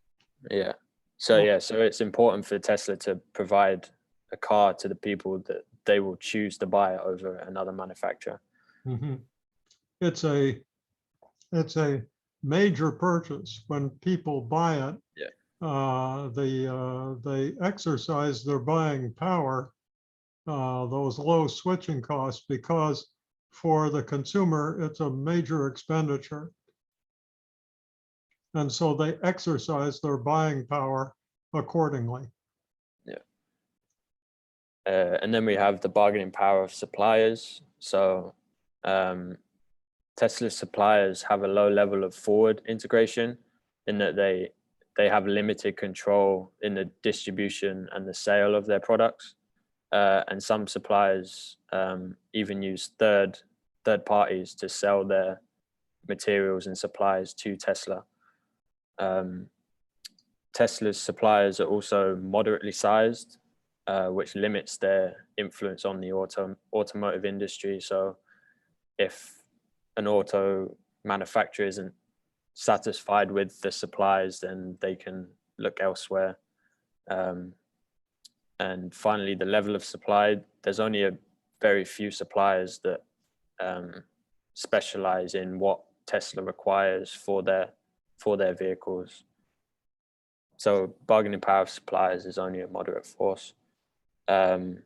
Yeah. So it's important for Tesla to provide a car to the people that they will choose to buy it over another manufacturer. Mm-hmm. It's a major purchase when people buy it. They exercise their buying power, those low switching costs, because for the consumer it's a major expenditure, and so they exercise their buying power accordingly. And then we have the bargaining power of suppliers. So Tesla's suppliers have a low level of forward integration in that they have limited control in the distribution and the sale of their products. And some suppliers even use third parties to sell their materials and supplies to Tesla. Tesla's suppliers are also moderately sized, which limits their influence on the automotive industry. So if an auto manufacturer isn't satisfied with the supplies, then they can look elsewhere. And finally, the level of supply. There's only a very few suppliers that specialize in what Tesla requires for their vehicles. So bargaining power of suppliers is only a moderate force. And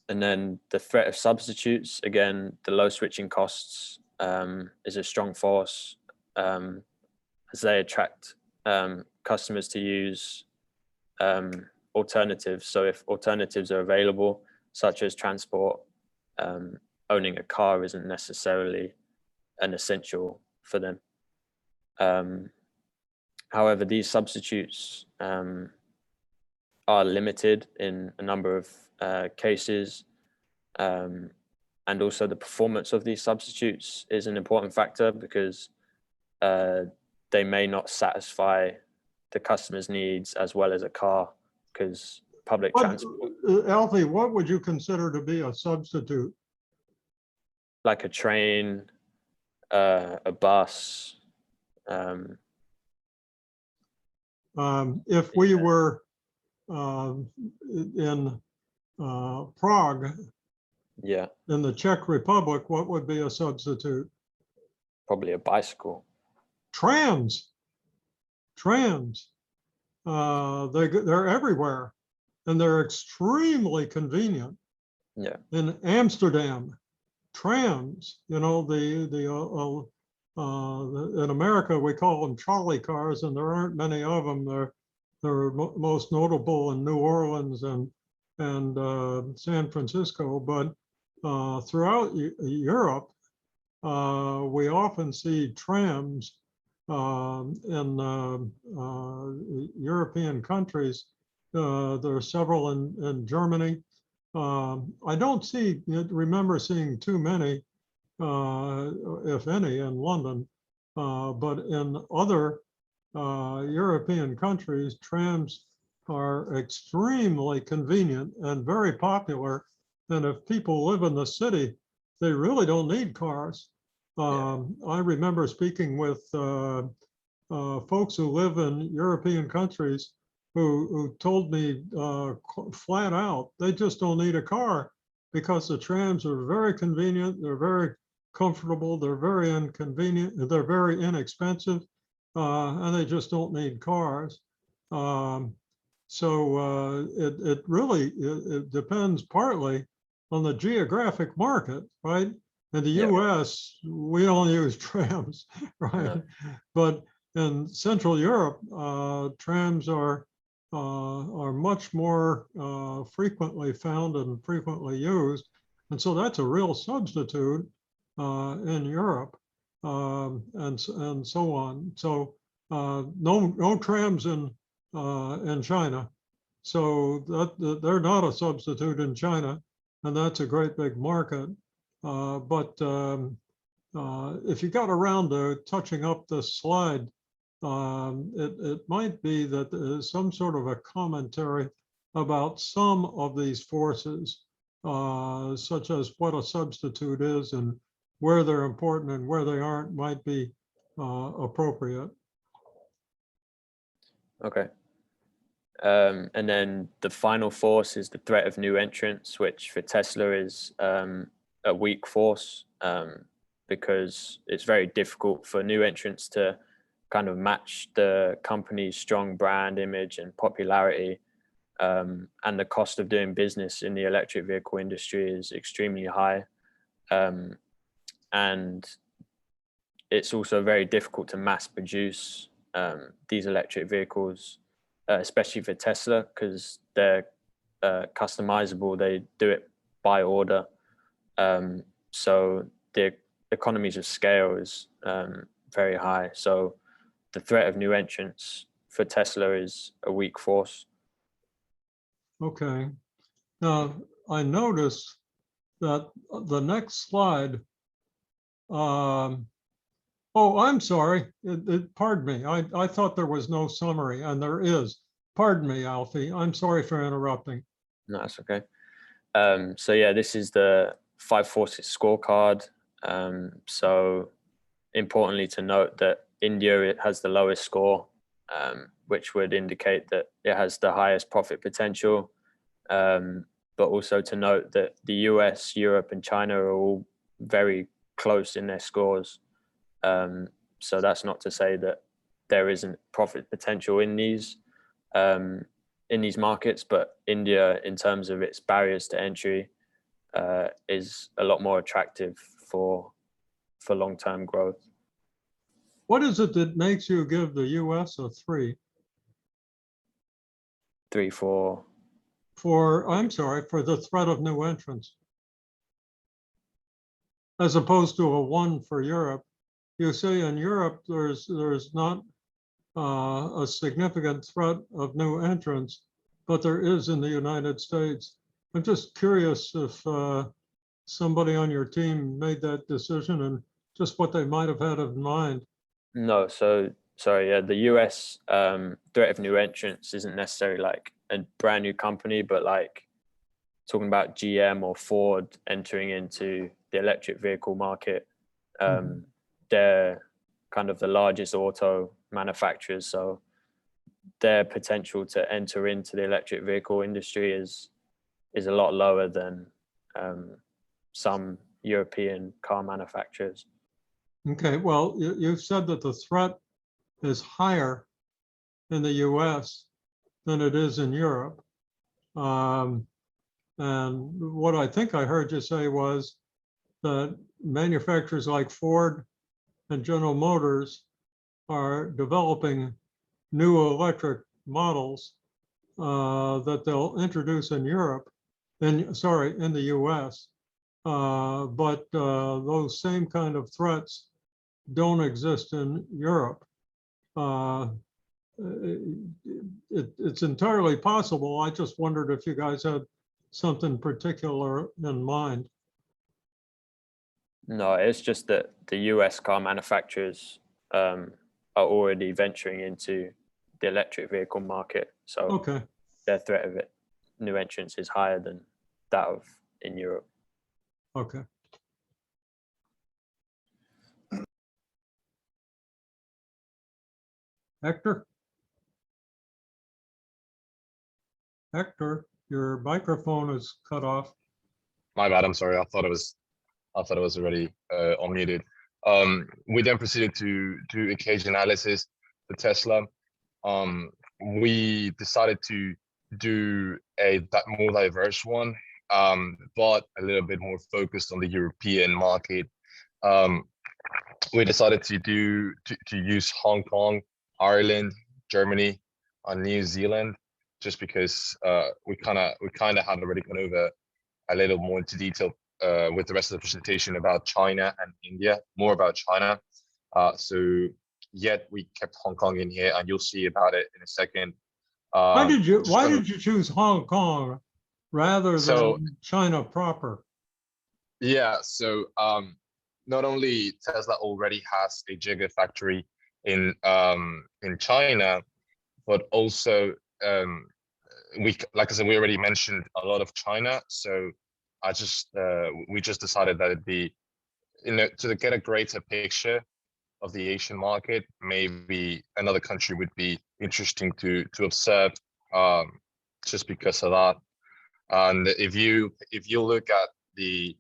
then the threat of substitutes, again, the low switching costs is a strong force as they attract customers to use alternatives. So if alternatives are available, such as transport, owning a car isn't necessarily an essential for them. However, these substitutes are limited in a number of cases, and also the performance of these substitutes is an important factor because they may not satisfy the customer's needs as well as a car, because public transport. Alfie, what would you consider to be a substitute? Like a train, a bus. If we were in Prague, in the Czech Republic, what would be a substitute? Probably a bicycle. Trams. They're everywhere, and they're extremely convenient. Yeah. In Amsterdam, trams. You know, in America we call them trolley cars, and there aren't many of them. They're most notable in New Orleans and San Francisco, but throughout Europe, we often see trams in European countries. There are several in Germany. I don't remember seeing too many, if any, in London, but in other European countries, trams are extremely convenient and very popular. And if people live in the city, they really don't need cars. I remember speaking with folks who live in European countries who told me flat out, they just don't need a car because the trams are very convenient, they're very comfortable, they're very inconvenient, they're very inexpensive, and they just don't need cars. So it really depends partly on the geographic market, right? In the US, we don't use trams, right? But in Central Europe, trams are much more frequently found and frequently used. And so that's a real substitute in Europe and so on. So no trams in China. So they're not a substitute in China, and that's a great big market. But if you got around to touching up this slide, it might be that there's some sort of a commentary about some of these forces, such as what a substitute is and where they're important and where they aren't might be appropriate. Okay. And then the final force is the threat of new entrants, which for Tesla is a weak force, because it's very difficult for new entrants to kind of match the company's strong brand image and popularity. And the cost of doing business in the electric vehicle industry is extremely high. And it's also very difficult to mass produce these electric vehicles, especially for Tesla, because they're customizable. They do it by order. So the economies of scale is very high. So the threat of new entrants for Tesla is a weak force. Okay. Now, I noticed that the next slide, oh, I'm sorry. Pardon me. I thought there was no summary, and there is. Pardon me, Alfie. I'm sorry for interrupting. No, that's okay. So yeah, this is the 5 forces scorecard. So importantly to note that India, it has the lowest score, which would indicate that it has the highest profit potential. But also to note that the US, Europe, and China are all very close in their scores. So that's not to say that there isn't profit potential in these markets, but India, in terms of its barriers to entry, is a lot more attractive for long-term growth. What is it that makes you give the US a 3? 3, 4. I'm sorry, for the threat of new entrants, as opposed to a 1 for Europe. You say in Europe there's not a significant threat of new entrants, but there is in the United States. I'm just curious if somebody on your team made that decision and just what they might have had in mind. No, so sorry, yeah, the US threat of new entrants isn't necessarily like a brand new company, but like talking about GM or Ford entering into the electric vehicle market. They're kind of the largest auto manufacturers, so their potential to enter into the electric vehicle industry is a lot lower than some European car manufacturers. Okay, well, you've said that the threat is higher in the US than it is in Europe. And what I think I heard you say was that manufacturers like Ford and General Motors are developing new electric models that they'll introduce in Europe, in the US. But those same kind of threats don't exist in Europe. It's entirely possible. I just wondered if you guys had something particular in mind. No, it's just that the US car manufacturers are already venturing into the electric vehicle market. So Okay. their threat of new entrants is higher than that of in Europe. Okay. Hector? Hector, your microphone is cut off. My bad. I'm sorry. I thought it was already unmuted. We then proceeded to do a case analysis for Tesla. We decided to do that more diverse one, but a little bit more focused on the European market. We decided to use Hong Kong, Ireland, Germany, and New Zealand, just because we kind of had already gone over a little more into detail with the rest of the presentation about China and India, more about China. So yet we kept Hong Kong in here, and you'll see about it in a second. Why did you just on- choose Hong Kong rather So- than China proper? Yeah, so not only Tesla already has a Gigafactory in China, but also like I said, we already mentioned a lot of China. So we just decided that it'd be, to get a greater picture of the Asian market, maybe another country would be interesting to observe, just because of that. And if you look at the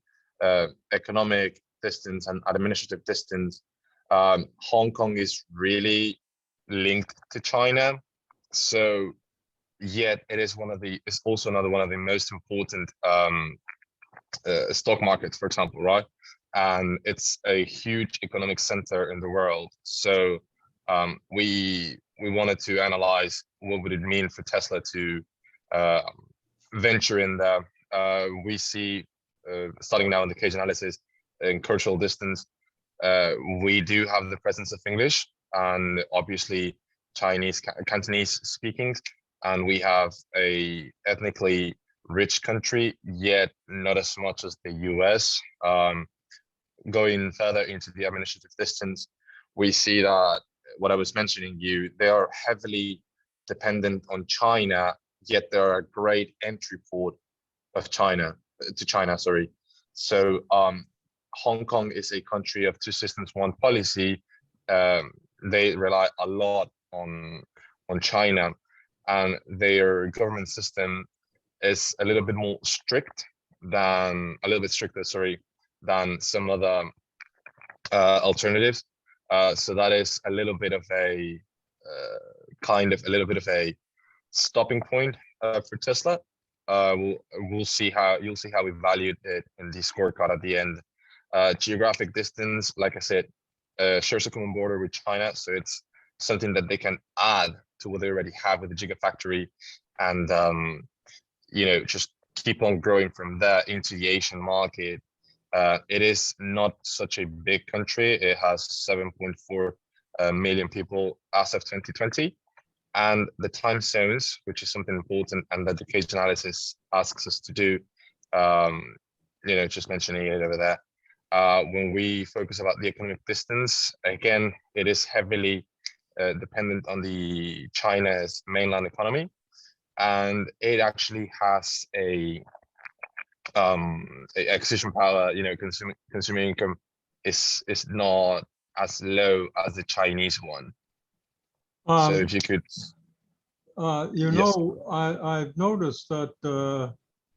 economic distance and administrative distance, Hong Kong is really linked to China. So yet it's also another one of the most important stock markets, for example, right? And it's a huge economic center in the world. So we wanted to analyze what would it mean for Tesla to venture in there. We see, starting now in the case analysis, in cultural distance, we do have the presence of English and obviously Chinese, Cantonese speaking, and we have a ethnically rich country, yet not as much as the US. Going further into the administrative distance, we see that what I was mentioning they are heavily dependent on China, yet they're a great entry port of China to China, sorry. So Hong Kong is a country of two systems, one policy. They rely a lot on China, and their government system is a little bit stricter, sorry, than some other alternatives. So that is a little bit of a stopping point for Tesla. You'll see how we valued it in the scorecard at the end. Geographic distance, like I said, shares a common border with China, so it's something that they can add to what they already have with the Gigafactory, and just keep on growing from there into the Asian market. It is not such a big country. It has 7.4 million people as of 2020. And the time zones, which is something important and that the case analysis asks us to do, just mentioning it over there. When we focus about the economic distance, again, it is heavily dependent on the China's mainland economy. And it actually has a acquisition power, consumer income is not as low as the Chinese one. So if you could, yes. I've noticed that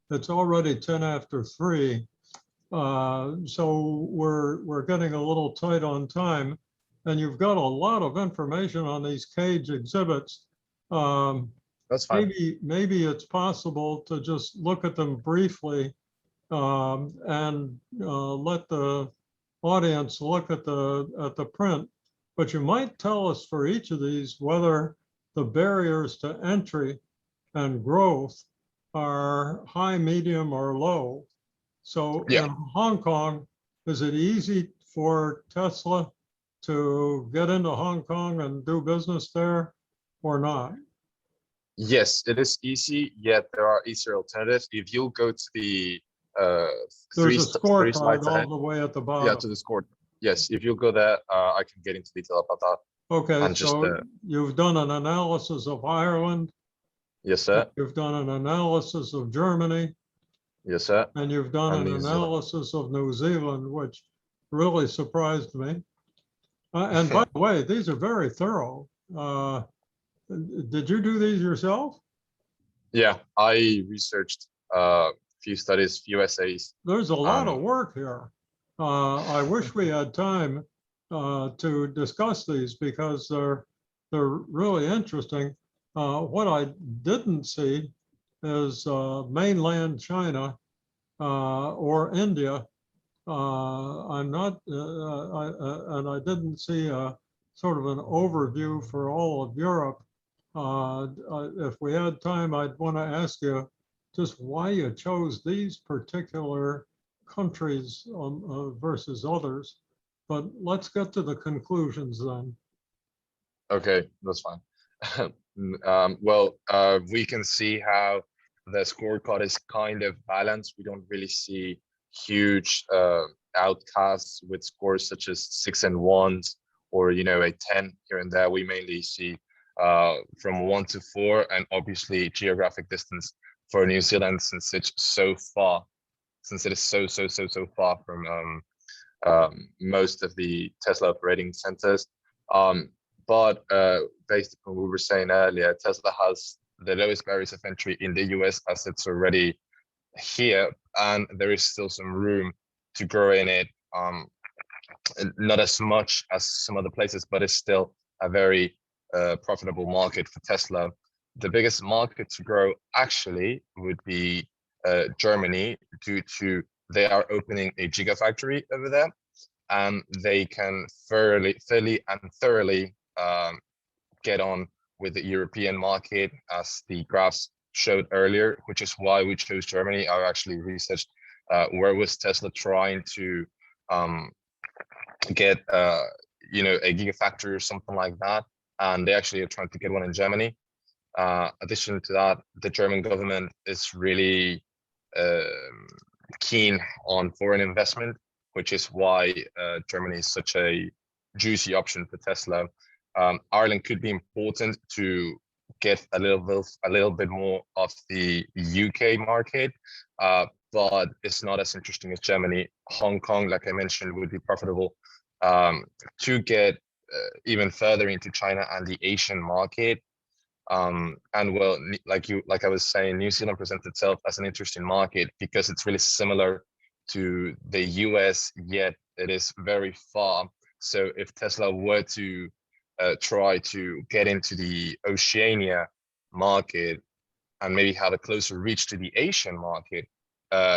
it's already 10 after 3. So we're getting a little tight on time, and you've got a lot of information on these cage exhibits. That's fine. Maybe it's possible to just look at them briefly and let the audience look at the print. But you might tell us for each of these whether the barriers to entry and growth are high, medium, or low. So Yeah. in Hong Kong, is it easy for Tesla to get into Hong Kong and do business there or not? Yes, it is easy, yet there are easier alternatives. If you go to the There's a three scorecard slides all ahead, the way at the yeah, bottom. to the score. Yes, if you go there, I can get into detail about that. Okay, And just, so you've done an analysis of Ireland, yes, sir. you've done an analysis of Germany, Yes, sir. and you've done And an New Zealand. analysis of New Zealand, which really surprised me. And by the way, these are very thorough. Did you do these yourself? Yeah, I researched a few studies, few essays. There's a lot of work here. I wish we had time to discuss these because they're really interesting. What I didn't see is mainland China or India. I'm not, and I didn't see a sort of an overview for all of Europe. If we had time, I'd want to ask you just why you chose these particular countries versus others. But let's get to the conclusions then. Okay, that's fine. We can see how the scorecard is kind of balanced. We don't really see huge outcasts with scores such as 6 and 1s or a 10 here and there. We mainly see from 1 to 4, and obviously geographic distance for New Zealand, since it's so far, since it is so far from most of the Tesla operating centers. But based on what we were saying earlier, Tesla has the lowest barriers of entry in the US, as it's already here, and there is still some room to grow in it. Not as much as some other places, but it's still a very profitable market for Tesla. The biggest market to grow actually would be Germany, due to they are opening a gigafactory over there, and they can fairly and thoroughly get on with the European market, as the graphs showed earlier, which is why we chose Germany. I actually researched where was Tesla trying to get a gigafactory or something like that, and they actually are trying to get one in Germany. Addition to that, the German government is really keen on foreign investment, which is why Germany is such a juicy option for Tesla. Ireland could be important to get a little bit more of the UK market, but it's not as interesting as Germany. Hong Kong, like I mentioned, would be profitable. To get even further into China and the Asian market. And well, like I was saying, New Zealand presents itself as an interesting market because it's really similar to the US, yet it is very far. So if Tesla were to try to get into the Oceania market and maybe have a closer reach to the Asian market,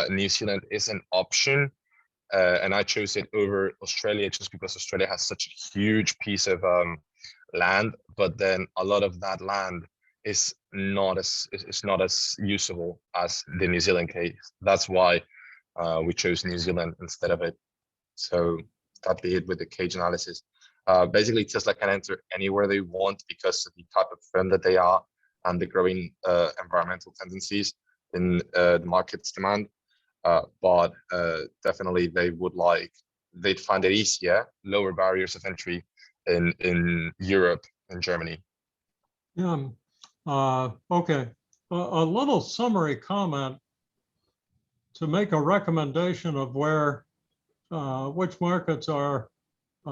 New Zealand is an option. And I chose it over Australia just because Australia has such a huge piece of land, but then a lot of that land is not as usable as the New Zealand case. That's why we chose New Zealand instead of it. So that'd be it with the cage analysis. Basically, Tesla can enter anywhere they want because of the type of firm that they are and the growing environmental tendencies in the market's demand. But definitely they'd find it easier, lower barriers of entry in Europe and Germany. Yeah. Okay. A little summary comment to make a recommendation of where which markets are I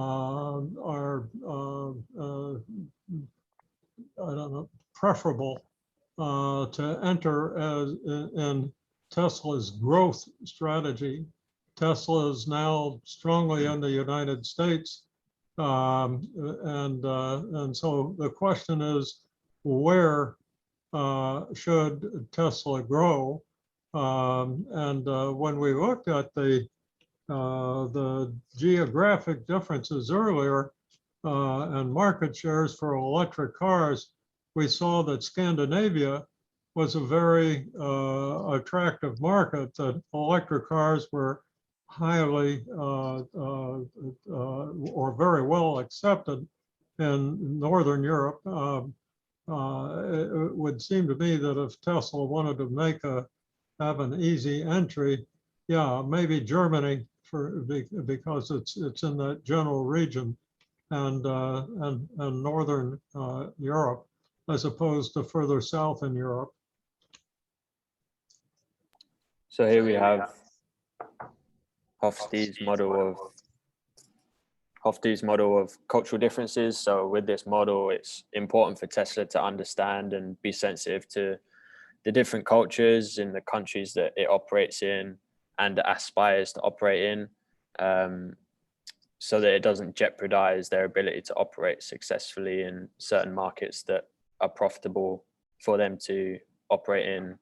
don't know, preferable to enter as in Tesla's growth strategy. Tesla is now strongly in the United States, and so the question is, where should Tesla grow? When we looked at the geographic differences earlier and market shares for electric cars, we saw that Scandinavia was a very attractive market, that electric cars were highly or very well accepted in Northern Europe. It would seem to me that if Tesla wanted to have an easy entry, yeah, maybe Germany because it's in that general region, and Northern Europe, as opposed to further south in Europe. So here we have Hofstede's model of cultural differences. So with this model, it's important for Tesla to understand and be sensitive to the different cultures in the countries that it operates in and aspires to operate in, so that it doesn't jeopardize their ability to operate successfully in certain markets that are profitable for them to operate in.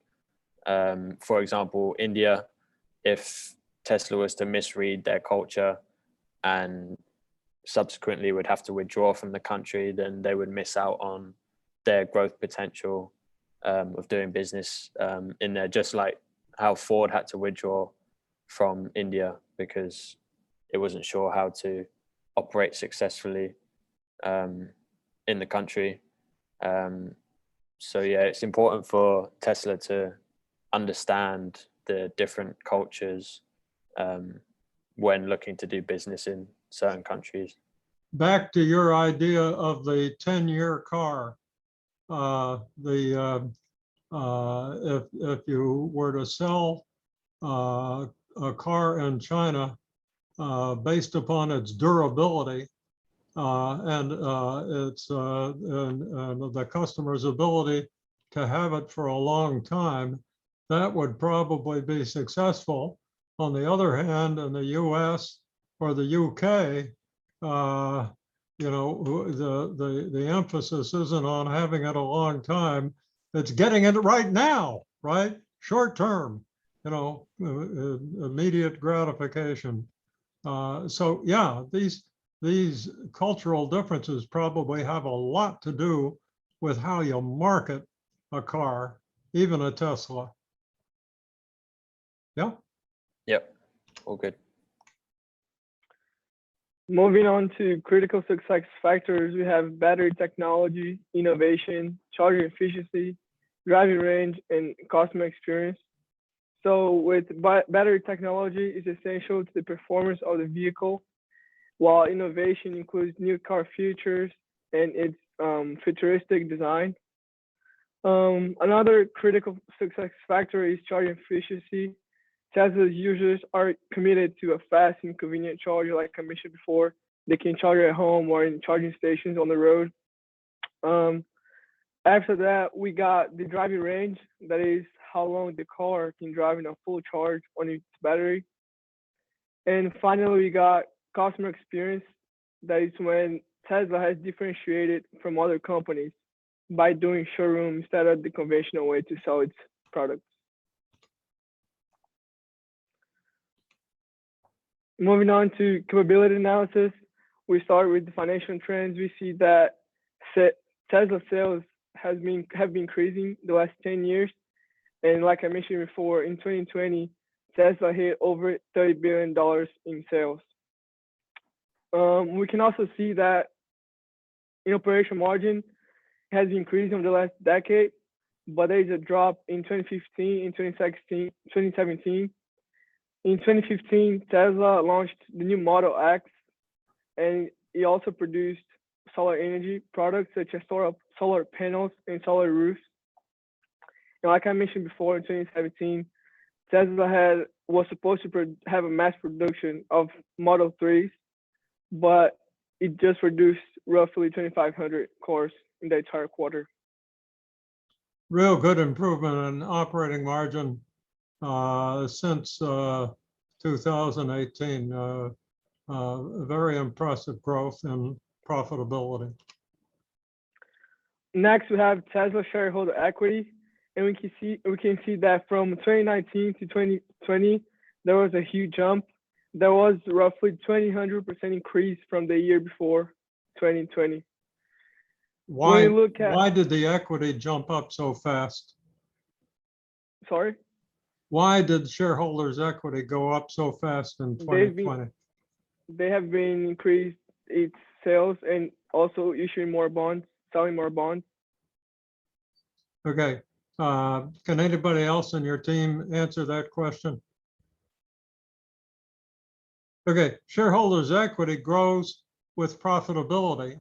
For example, India, if Tesla was to misread their culture and subsequently would have to withdraw from the country, then they would miss out on their growth potential of doing business in there, just like how Ford had to withdraw from India because it wasn't sure how to operate successfully in the country. So yeah, it's important for Tesla to understand the different cultures when looking to do business in certain countries. Back to your idea of the 10-year car, if you were to sell a car in China based upon its durability and the customer's ability to have it for a long time, that would probably be successful. On the other hand, in the US or the UK, you know, the emphasis isn't on having it a long time. It's getting it right now, right? Short term, you know, immediate gratification. So yeah, these cultural differences probably have a lot to do with how you market a car, even a Tesla. Yeah. Yep, all good. Moving on to critical success factors, we have battery technology, innovation, charging efficiency, driving range, and customer experience. So with battery technology, it's essential to the performance of the vehicle, while innovation includes new car features and its futuristic design. Another critical success factor is charging efficiency. Tesla's users are committed to a fast and convenient charger, like I mentioned before. They can charge at home or in charging stations on the road. After that, we got the driving range. That is how long the car can drive in a full charge on its battery. And finally, we got customer experience. That is when Tesla has differentiated from other companies by doing showroom instead of the conventional way to sell its products. Moving on to capability analysis, we start with the financial trends. We see that Tesla sales have been increasing the last 10 years. And like I mentioned before, in 2020, Tesla hit over $30 billion in sales. We can also see that in operation margin has increased over the last decade, but there is a drop in 2015 and 2017. In 2015, Tesla launched the new Model X, and it also produced solar energy products such as solar panels and solar roofs. And like I mentioned before, in 2017, Tesla was supposed to have a mass production of Model 3s, but it just produced roughly 2,500 cars in the entire quarter. Real good improvement in operating margin since 2018. Very impressive growth in profitability. Next, we have Tesla shareholder equity, and we can see that from 2019 to 2020, there was a huge jump. There was roughly 200% increase from the year before, 2020. Why did the equity jump up so fast? Sorry? Why did shareholders' equity go up so fast in 2020? They have been increased its sales and also issuing more bonds, selling more bonds. Okay. Can anybody else in your team answer that question? Okay. Shareholders' equity grows with profitability.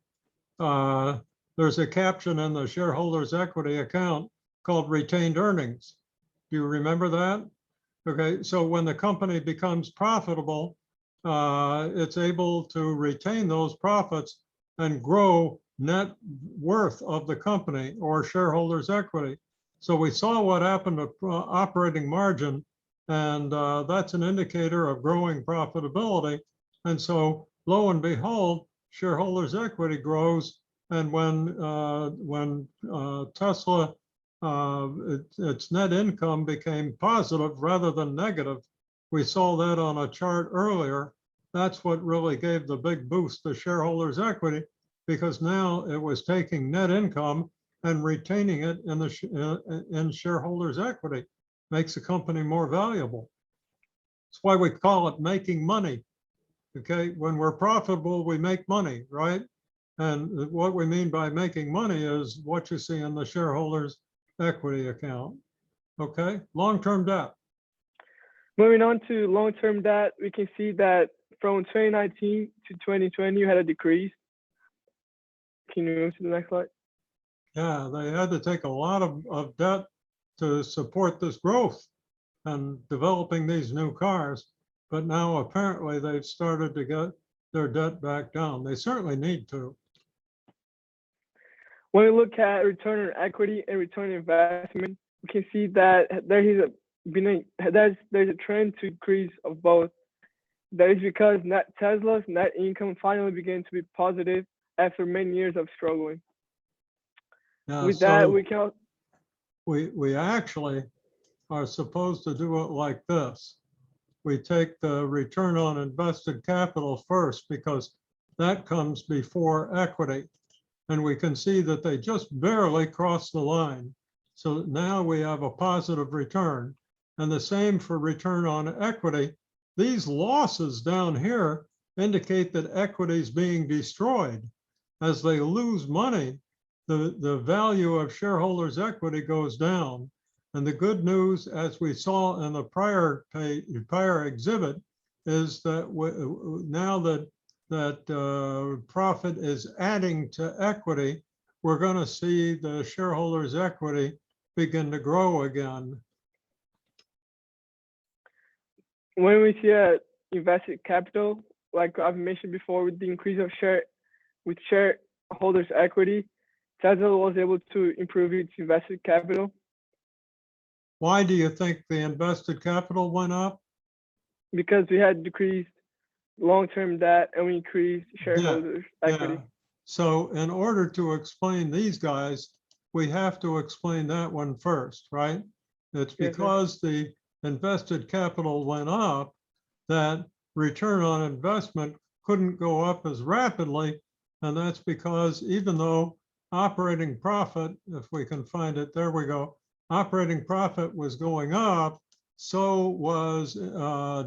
There's a caption in the shareholders' equity account called retained earnings. Do you remember that? Okay, so when the company becomes profitable, it's able to retain those profits and grow net worth of the company or shareholders' equity. So we saw what happened to operating margin, and that's an indicator of growing profitability. And so lo and behold, shareholders' equity grows. And when Tesla, its net income became positive rather than negative, we saw that on a chart earlier. That's what really gave the big boost to shareholders' equity, because now it was taking net income and retaining it in shareholders' equity. Makes the company more valuable. That's why we call it making money. Okay, when we're profitable, we make money, right? And what we mean by making money is what you see in the shareholders' equity account. Okay, long-term debt. Moving on to long-term debt, we can see that from 2019 to 2020, you had a decrease. Can you move to the next slide? Yeah, they had to take a lot of debt to support this growth and developing these new cars. But now apparently they've started to get their debt back down. They certainly need to. When we look at return on equity and return on investment, we can see that there's a trend to increase of both. That is because Tesla's net income finally began to be positive after many years of struggling. Yeah, With that, so we can. we actually are supposed to do it like this. We take the return on invested capital first because that comes before equity. And we can see that they just barely crossed the line. So now we have a positive return. And the same for return on equity. These losses down here indicate that equity is being destroyed. As they lose money, the value of shareholders' equity goes down. And the good news, as we saw in the prior exhibit, is that now that profit is adding to equity, we're going to see the shareholders' equity begin to grow again. When we see a invested capital, like I've mentioned before, with the increase of shareholders' equity, Tesla was able to improve its invested capital. Why do you think the invested capital went up? Because we had decreased long-term debt and we increased shareholders' equity. Yeah. So in order to explain these guys, we have to explain that one first, right? It's because the invested capital went up that return on investment couldn't go up as rapidly. And that's because even though operating profit, if we can find it, there we go, operating profit was going up, so was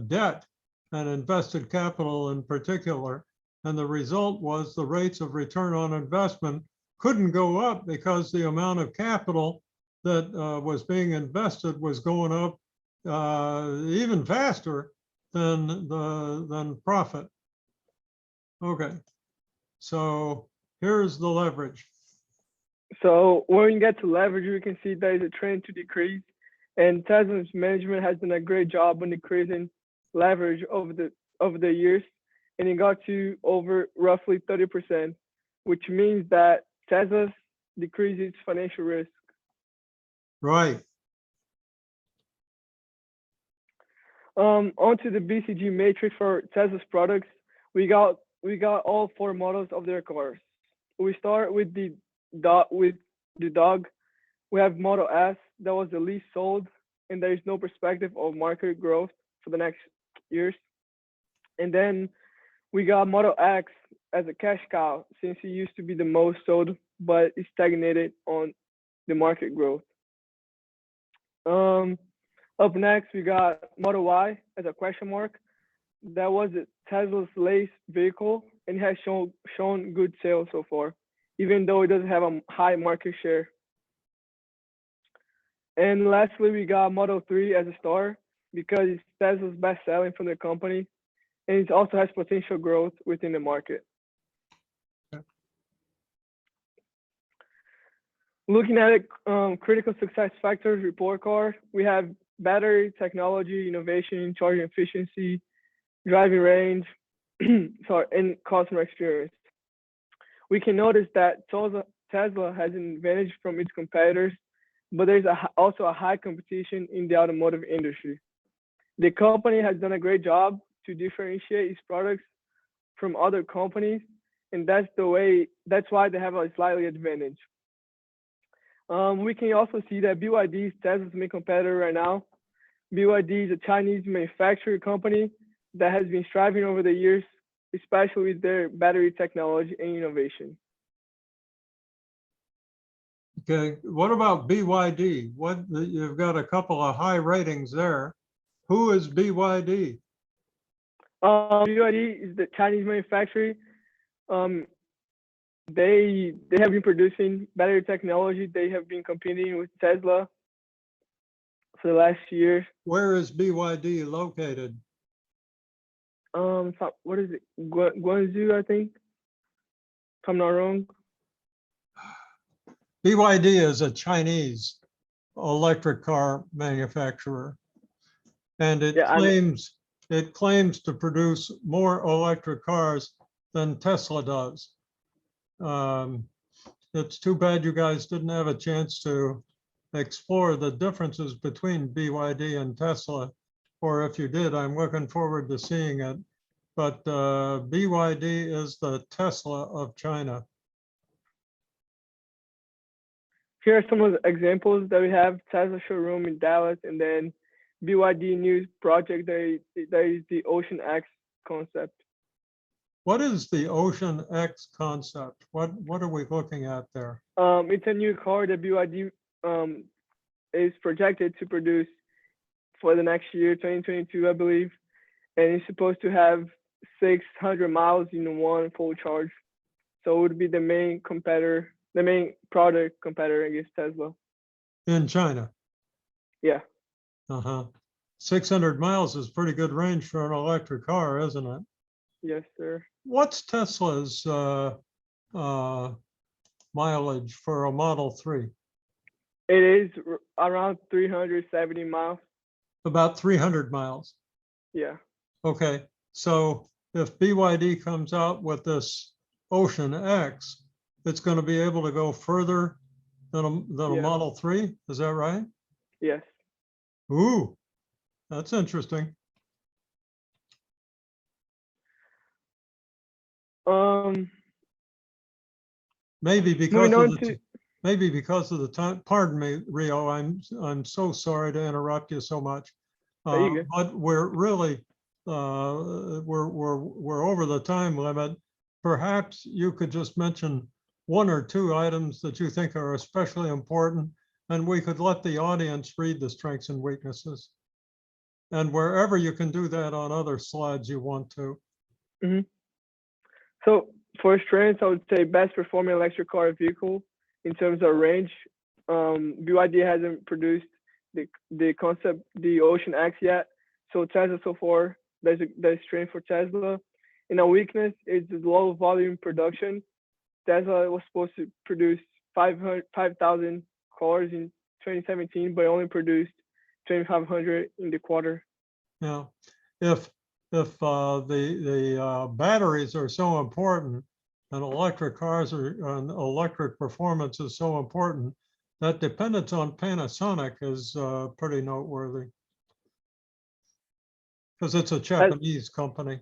debt and invested capital in particular. And the result was the rates of return on investment couldn't go up because the amount of capital that was being invested was going up even faster than profit. Okay, so here's the leverage. So when we get to leverage, we can see there is a trend to decrease, and Tesla's management has done a great job on decreasing leverage over the years, and it got to over roughly 30%, which means that Tesla's decreased its financial risk. Right. Onto the BCG Matrix for Tesla's products, we got all 4 models of their cars. We start with the dog. We have Model S that was the least sold, and there is no perspective of market growth for the next years. And then we got Model X as a cash cow, since it used to be the most sold, but it stagnated on the market growth. Up next, we got Model Y as a question mark. That was Tesla's latest vehicle, and it has shown good sales so far, even though it doesn't have a high market share. And lastly, we got Model 3 as a star because it's Tesla's best selling from the company, and it also has potential growth within the market. Looking at it, critical success factors report card, we have battery technology, innovation, charging efficiency, driving range, and customer experience. We can notice that Tesla has an advantage from its competitors, but there's also a high competition in the automotive industry. The company has done a great job to differentiate its products from other companies, and that's why they have a slightly advantage. We can also see that BYD is Tesla's main competitor right now. BYD is a Chinese manufacturing company that has been striving over the years, especially with their battery technology and innovation. Okay, what about BYD? You've got a couple of high ratings there. Who is BYD? BYD is the Chinese manufacturer. they have been producing battery technology. They have been competing with Tesla for the last year. Where is BYD located? What is it? Guangzhou, I think. If I'm not wrong. BYD is a Chinese electric car manufacturer. And it Yeah, claims to produce more electric cars than Tesla does. It's too bad you guys didn't have a chance to explore the differences between BYD and Tesla. Or if you did, I'm looking forward to seeing it. But BYD is the Tesla of China. Here are some of the examples that we have. Tesla showroom in Dallas, and then BYD new project that is the Ocean X concept. What is the Ocean X concept? What are we looking at there? It's a new car that BYD is projected to produce for the next year, 2022, I believe, and it's supposed to have 600 miles in one full charge. So it would be the main competitor, the main product competitor against Tesla. In China? Yeah. 600 miles is pretty good range for an electric car, isn't it? Yes, sir. What's Tesla's mileage for a Model 3? It is around 370 miles. About 300 miles. Yeah. Okay, so if BYD comes out with this Ocean X, it's going to be able to go further than a Yeah. Model 3. Is that right? Yes. Ooh, that's interesting. Maybe because moving of on the to maybe because of the time. Pardon me, Rio. I'm so sorry to interrupt you so much. you good. But we're really we're over the time limit. Perhaps you could just mention one or two items that you think are especially important, and we could let the audience read the strengths and weaknesses. And wherever you can do that on other slides you want to. So for strengths, I would say best performing electric car vehicle in terms of range. BYD hasn't produced the concept, the Ocean X yet. So Tesla so far, there's strength for Tesla. And a weakness is the low volume production. Tesla was supposed to produce 5,000 cars in 2017, but only produced 2,500 in the quarter. Yeah, if the batteries are so important and electric cars and electric performance is so important, that dependence on Panasonic is pretty noteworthy because it's a Japanese company.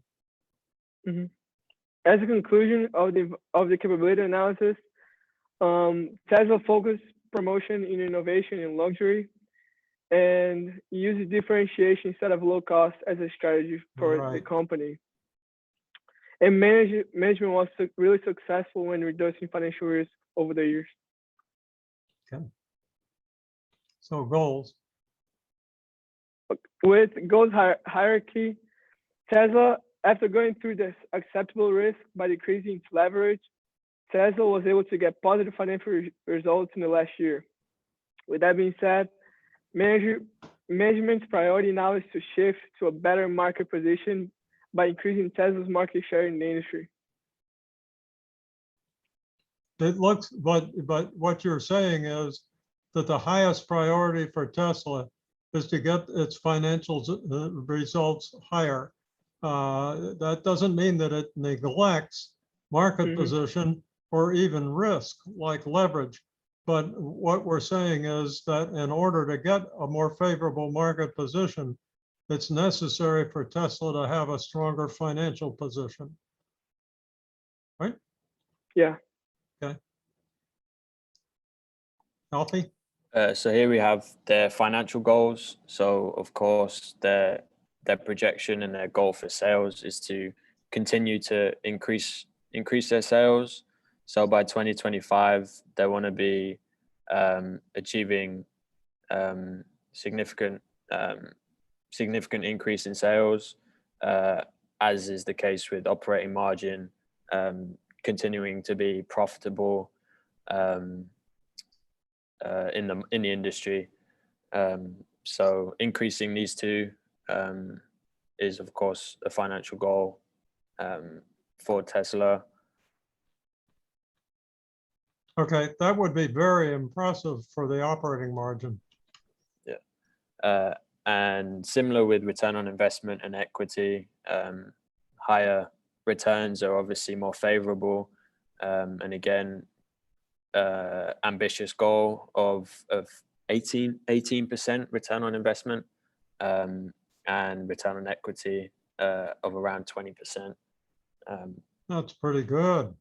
As a conclusion of the capability analysis, Tesla focused promotion in innovation and luxury, and uses differentiation instead of low cost as a strategy for the company. And management was really successful when reducing financial risk over the years. Okay. So goals. With goals hierarchy, Tesla, after going through this acceptable risk by decreasing its leverage, Tesla was able to get positive financial results in the last year. With that being said, management's priority now is to shift to a better market position by increasing Tesla's market share in the industry. It looks, but what you're saying is that the highest priority for Tesla is to get its financial results higher. That doesn't mean that it neglects market position or even risk like leverage. But what we're saying is that in order to get a more favorable market position, it's necessary for Tesla to have a stronger financial position. Right? Yeah. Okay. Alfie? So here we have their financial goals. So of course, their projection and their goal for sales is to continue to increase their sales. So by 2025, they want to be achieving significant increase in sales, as is the case with operating margin, continuing to be profitable in the industry. So increasing these two is of course a financial goal for Tesla. Okay, that would be very impressive for the operating margin. And similar with return on investment and equity, higher returns are obviously more favorable. And again, ambitious goal of 18% return on investment and return on equity of around 20%. That's pretty good.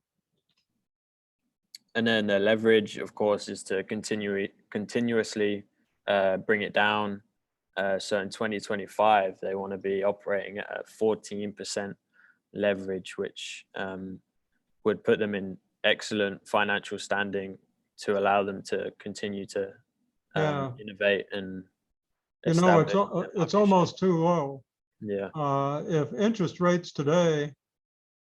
And then the leverage, of course, is to continuously bring it down. So in 2025, they want to be operating at a 14% leverage, which would put them in excellent financial standing to allow them to continue to innovate and establish. It's almost too low. Yeah. If interest rates today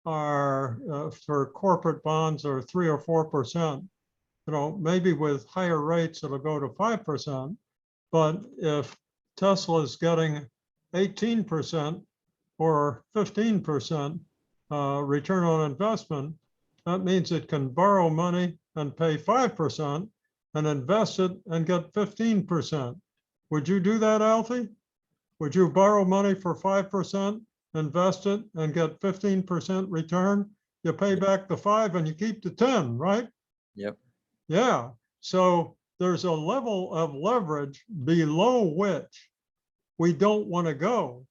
are for corporate bonds are 3 or 4%, maybe with higher rates it'll go to 5%. But if Tesla is getting 18% or 15% return on investment, that means it can borrow money and pay 5% and invest it and get 15%. Would you do that, Alfie? Would you borrow money for 5%, invest it, and get 15% return? You pay back the 5 and you keep the 10, right? Yep. Yeah. So there's a level of leverage below which we don't want to go.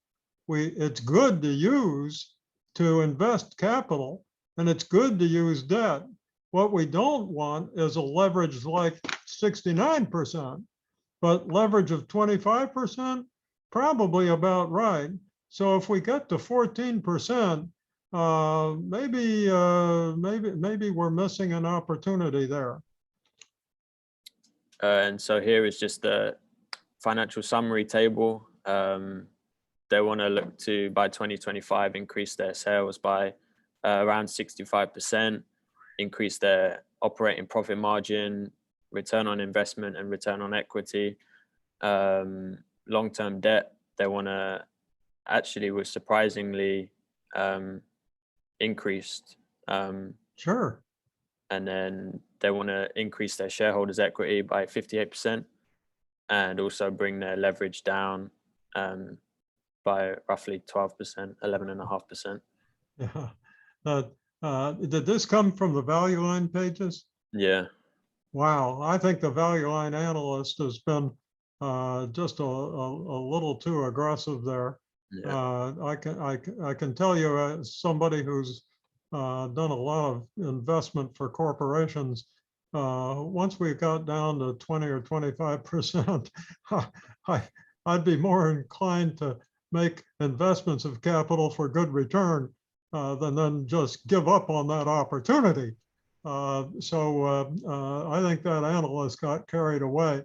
It's good to use to invest capital, and it's good to use debt. What we don't want is a leverage like 69%, but leverage of 25%, probably about right. So if we get to 14%, maybe we're missing an opportunity there. And so here is just the financial summary table. They want to look to, by 2025, increase their sales by around 65%, increase their operating profit margin, return on investment and return on equity. Long-term debt, they want to actually was surprisingly increased. Sure. And then they want to increase their shareholders' equity by 58% and also bring their leverage down by roughly 12%, 11.5%. Yeah. Did this come from the value line pages? Yeah. Wow. I think the value line analyst has been just a little too aggressive there. Yeah. I can tell you as somebody who's done a lot of investment for corporations, once we got down to 20 or 25%, I'd be more inclined to make investments of capital for good return than then just give up on that opportunity. So I think that analyst got carried away.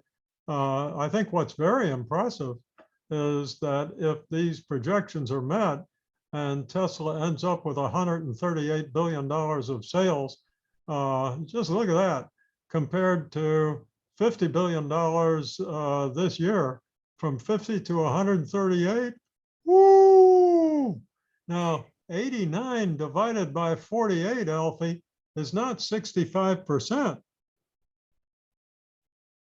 I think what's very impressive is that if these projections are met and Tesla ends up with $138 billion of sales, just look at that, compared to $50 billion this year, from 50 to 138. Woo! Now, 89 divided by 48, Alfie, is not 65%.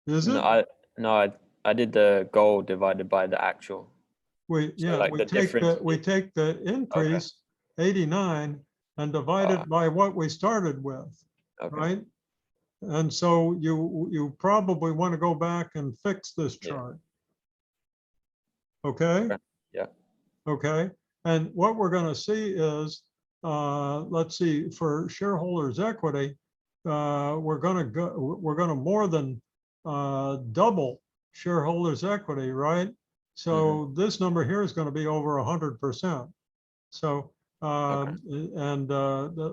Is it? No, I did the goal divided by the actual. We take the increase, 89, and divide it by what we started with, right? And so you probably want to go back and fix this chart. Okay? Yeah. Okay. And what we're going to see is, let's see, for shareholders' equity, we're going to more than double shareholders' equity, right? So this number here is going to be over 100%. So,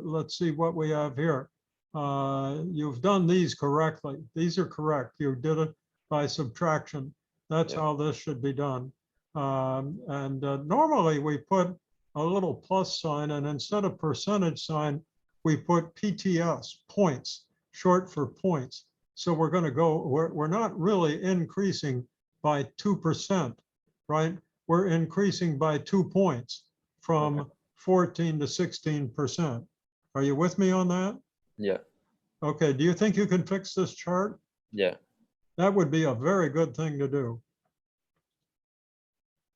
let's see what we have here. You've done these correctly. These are correct. You did it by subtraction. That's how this should be done. Normally we put a little plus sign, and instead of percentage sign, we put PTS, points, short for points. So we're going to go, we're not really increasing by 2%, right? We're increasing by 2 points from 14 to 16%. Are you with me on that? Yeah. Okay, do you think you can fix this chart? Yeah. That would be a very good thing to do.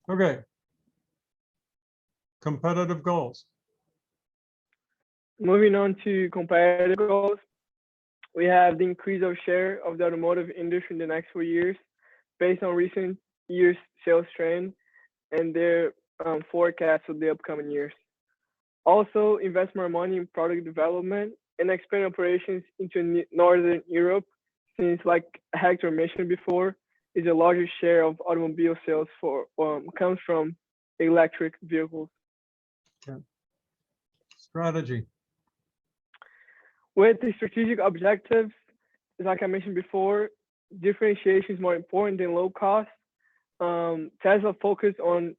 Okay. Competitive goals. Moving on to competitive goals, we have the increase of share of the automotive industry in the next 4 years based on recent years' sales trend and their forecast for the upcoming years. Also, invest more money in product development and expand operations into Northern Europe, since, like Hector mentioned before, is the largest share of automobile sales for comes from electric vehicles. Okay. Strategy. With the strategic objectives, like I mentioned before, differentiation is more important than low cost. Tesla focus on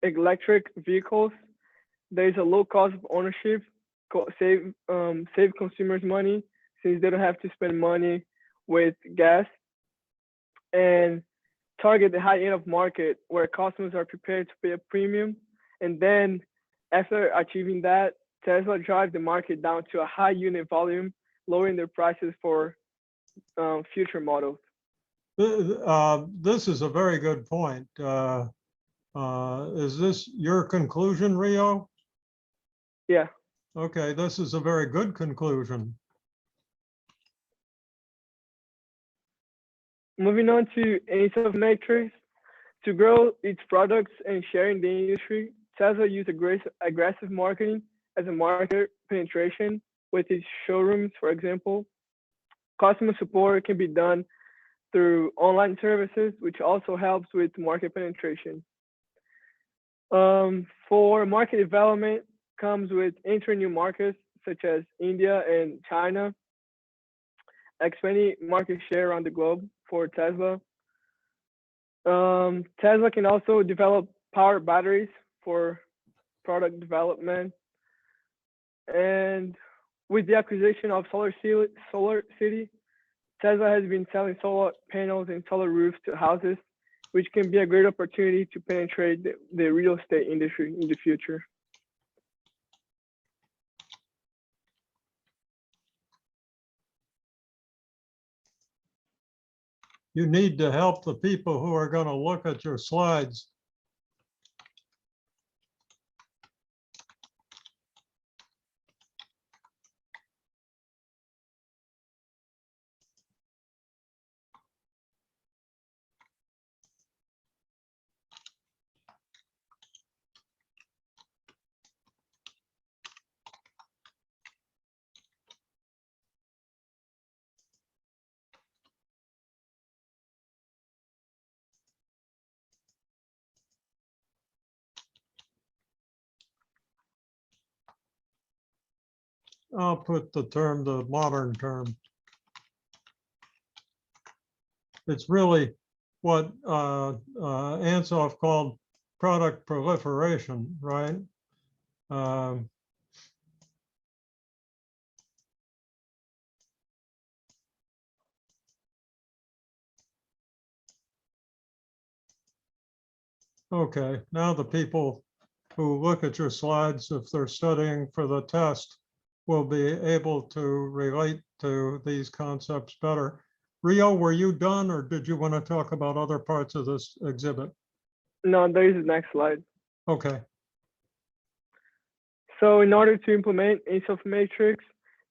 electric vehicles. There's a low cost of ownership, save consumers money since they don't have to spend money with gas, and target the high end of market where customers are prepared to pay a premium. And then after achieving that, Tesla drive the market down to a high unit volume, lowering their prices for future models. This is a very good point. Is this your conclusion, Rio? Yeah. Okay, this is a very good conclusion. Moving on to Insight Matrix. To grow its products and share in the industry, Tesla used aggressive marketing as a market penetration with its showrooms, for example. Customer support can be done through online services, which also helps with market penetration. For market development, comes with entering new markets such as India and China, expanding market share around the globe for Tesla. Tesla can also develop power batteries for product development. And with the acquisition of Solar City, Tesla has been selling solar panels and solar roofs to houses, which can be a great opportunity to penetrate the real estate industry in the future. You need to help the people who are going to look at your slides. I'll put the modern term. It's really what Ansoff called product proliferation, right? Okay, now the people who look at your slides, if they're studying for the test, will be able to relate to these concepts better. Rio, were you done, or did you want to talk about other parts of this exhibit? No, there is the next slide. Okay. So in order to implement Insight Matrix,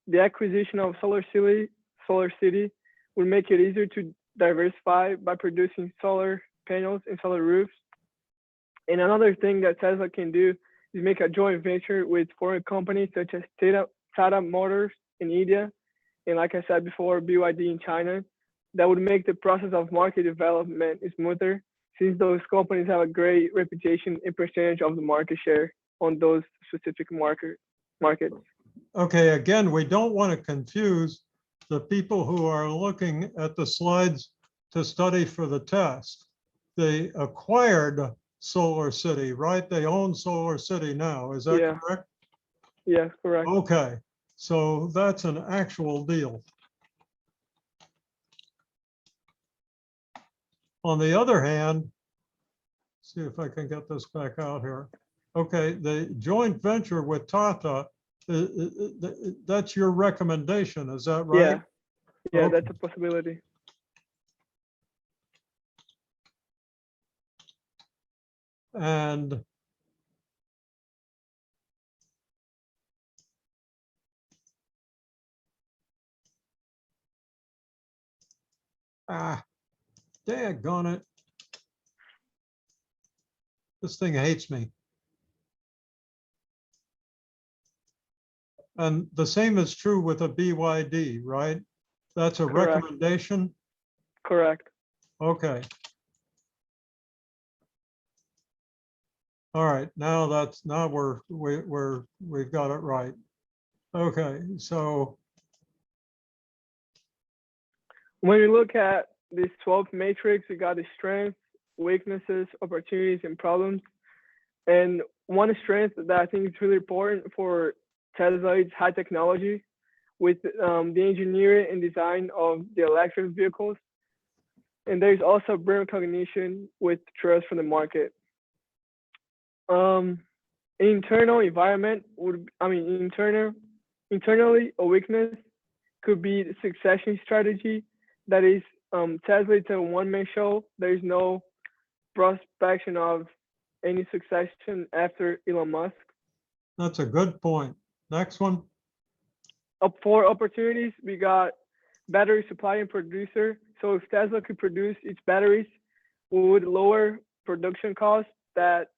the acquisition of Solar City will make it easier to diversify by producing solar panels and solar roofs. And another thing that Tesla can do is make a joint venture with foreign companies such as Tata Motors in India, and like I said before, BYD in China. That would make the process of market development smoother, since those companies have a great reputation and percentage of the market share on those specific markets. Okay, again, we don't want to confuse the people who are looking at the slides to study for the test. They acquired Solar City, right? They own Solar City now. Is that correct? Yes, correct. Okay. So that's an actual deal. On the other hand, see if I can get this back out here. Okay, the joint venture with Tata, that's your recommendation, is that right? Yeah, Okay. that's a possibility. And daggone it. This thing hates me. And the same is true with a BYD, right? That's a Correct. recommendation? Correct. Okay. All right, now we've got it right. Okay, so When you look at this 12 matrix, you got the strengths, weaknesses, opportunities, and problems. And one strength that I think is really important for Tesla is high technology with the engineering and design of the electric vehicles. And there's also brand recognition with trust from the market. Internal environment internally a weakness could be the succession strategy. That is, Tesla is a one-man show. There is no prospection of any succession after Elon Musk. that's a good point. Next one. Up for opportunities, we got battery supply and producer. So if Tesla could produce its batteries, we would lower production costs that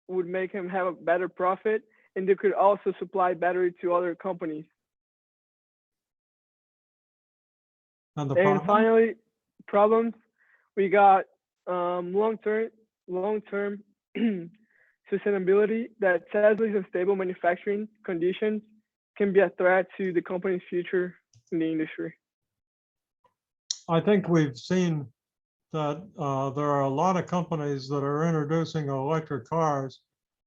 would make him have a better profit, and they could also supply battery to other companies. And the And problem? finally, problems, we got long-term sustainability, that Tesla's unstable manufacturing conditions can be a threat to the company's future in the industry. I think we've seen that there are a lot of companies that are introducing electric cars.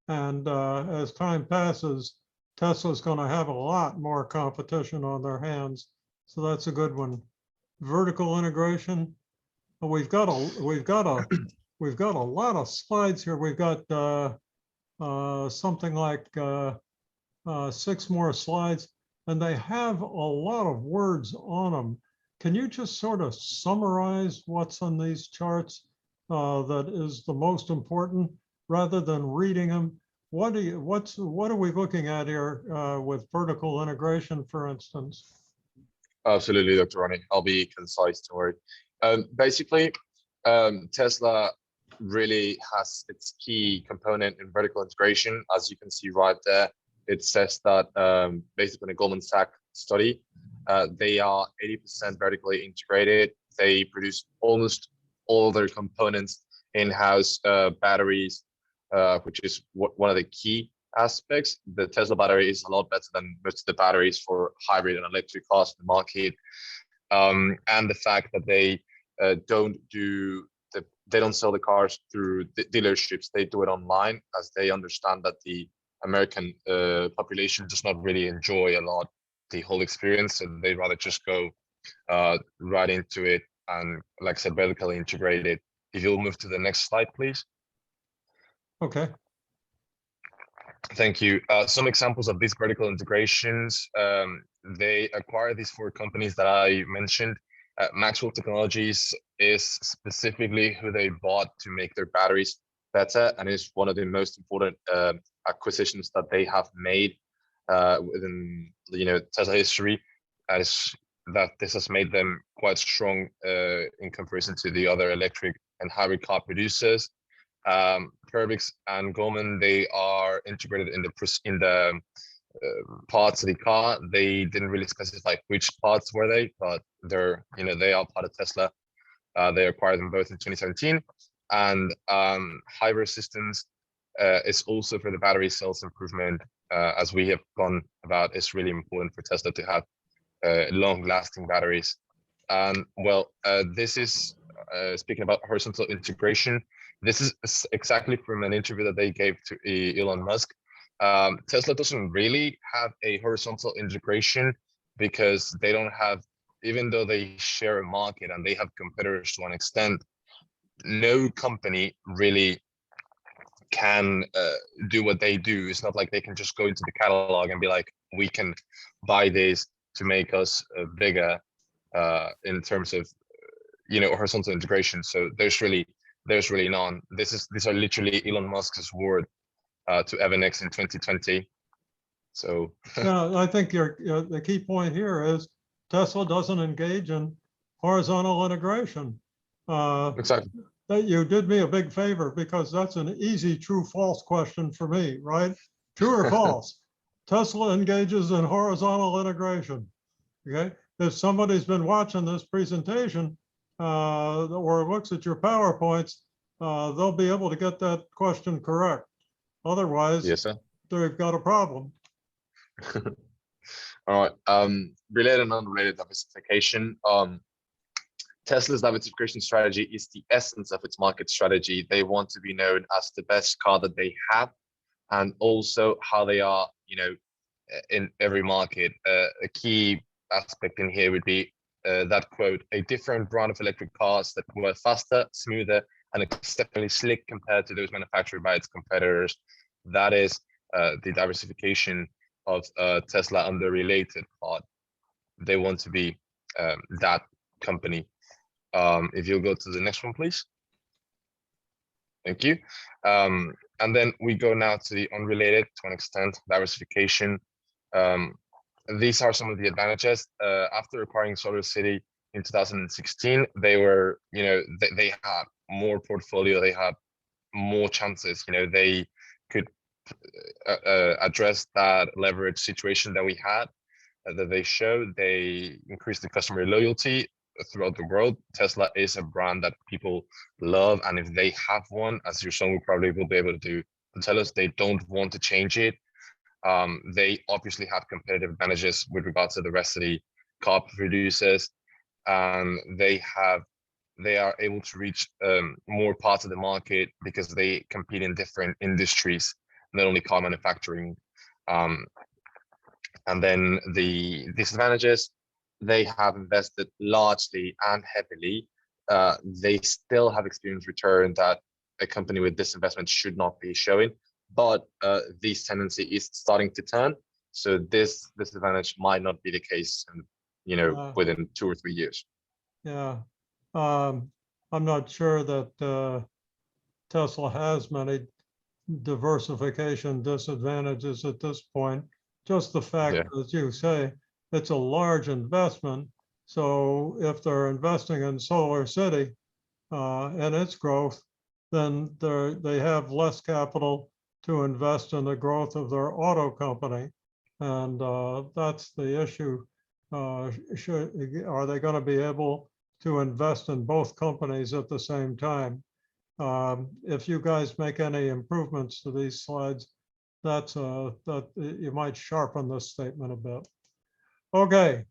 And as time passes, Tesla's going to have a lot more competition on their hands. So that's a good one. Vertical integration. We've got a lot of slides here. We've got something like 6 more slides, and they have a lot of words on them. Can you just sort of summarize what's on these charts that is the most important, rather than reading them? What are we looking at here with vertical integration, for instance? Absolutely, Dr. Ronnie. I'll be concise, don't worry. Basically, Tesla really has its key component in vertical integration. As you can see right there, it says that based on a Goldman Sachs study, they are 80% vertically integrated. They produce almost all their components in-house, batteries, which is one of the key aspects. The Tesla battery is a lot better than most of the batteries for hybrid and electric cars in the market. And the fact that they don't sell the cars through the dealerships, they do it online, as they understand that the American population does not really enjoy a lot the whole experience, and they'd rather just go right into it and, like I said, vertically integrated. If you'll move to the next slide, please. Okay. Thank you. Some examples of these vertical integrations, they acquire these 4 companies that I mentioned. Maxwell Technologies is specifically who they bought to make their batteries better, and is one of the most important acquisitions that they have made within Tesla history, as that this has made them quite strong in comparison to the other electric and hybrid car producers. Perbix and Goldman, they are integrated in the parts of the car. They didn't really specify which parts were they, but they are part of Tesla. They acquired them both in 2017. And Hybrid Systems is also for the battery cells improvement. As we have gone about, it's really important for Tesla to have long-lasting batteries. This is speaking about horizontal integration. This is exactly from an interview that they gave to Elon Musk. Tesla doesn't really have a horizontal integration because they don't have, even though they share a market and they have competitors to an extent, no company really can do what they do. It's not like they can just go into the catalog and be like, we can buy this to make us bigger in terms of, you know, horizontal integration. So there's really none. These are literally Elon Musk's word to Evernex in 2020. So Yeah, I think the key point here is Tesla doesn't engage in horizontal integration. exactly. That you did me a big favor because that's an easy true false question for me, right? True or false? Tesla engages in horizontal integration. Okay, if somebody's been watching this presentation or looks at your PowerPoints, they'll be able to get that question correct. Otherwise, Yes, sir. they've got a problem. All right. Related and unrelated diversification. Tesla's diversification strategy is the essence of its market strategy. They want to be known as the best car that they have, and also how they are, you know, in every market. A key aspect in here would be that quote, a different brand of electric cars that were faster, smoother, and exceptionally slick compared to those manufactured by its competitors. That is the diversification of Tesla on the related part. They want to be that company. If you'll go to the next one, please. Thank you. And then we go now to the unrelated, to an extent, diversification. These are some of the advantages. After acquiring SolarCity in 2016, they were, you know, they had more portfolio, they had more chances, you know, they could address that leverage situation that we had, that they showed. They increased the customer loyalty throughout the world. Tesla is a brand that people love, and if they have one, as your son will probably be able to tell us, they don't want to change it. They obviously have competitive advantages with regards to the rest of the car producers, and they are able to reach more parts of the market because they compete in different industries, not only car manufacturing. And then the disadvantages, they have invested largely and heavily. They still have experienced return that a company with this investment should not be showing, but this tendency is starting to turn. So this disadvantage might not be the case, you know, within 2 or 3 years. Yeah, I'm not sure that Tesla has many diversification disadvantages at this point. Just the fact, as you say, it's a large investment. So if they're investing in SolarCity and its growth, then they have less capital to invest in the growth of their auto company. And that's the issue. Are they going to be able to invest in both companies at the same time? If you guys make any improvements to these slides, that you might sharpen this statement a bit. Okay,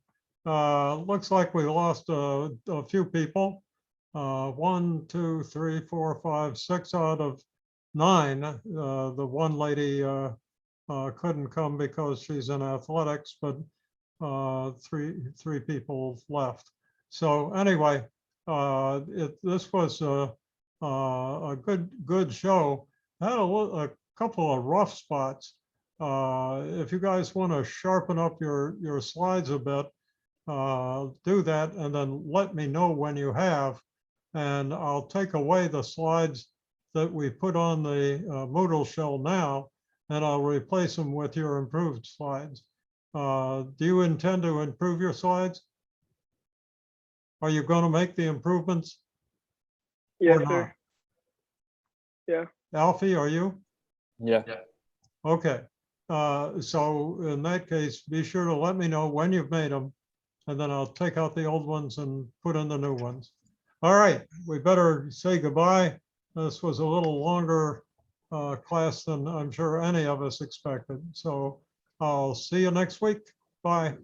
looks like we lost a few people. 1, 2, 3, 4, 5, 6 out of 9. The one lady couldn't come because she's in athletics, but three people left. So anyway, this was a good show. Had a couple of rough spots. If you guys want to sharpen up your slides a bit, do that and then let me know when you have, and I'll take away the slides that we put on the Moodle shell now, and I'll replace them with your improved slides. Do you intend to improve your slides? Are you going to make the improvements? Yes, sir. Yeah. Alfie, are you? Yeah. Okay. So in that case, be sure to let me know when you've made them, and then I'll take out the old ones and put in the new ones. All right, we better say goodbye. This was a little longer class than I'm sure any of us expected. So I'll see you next week. Bye.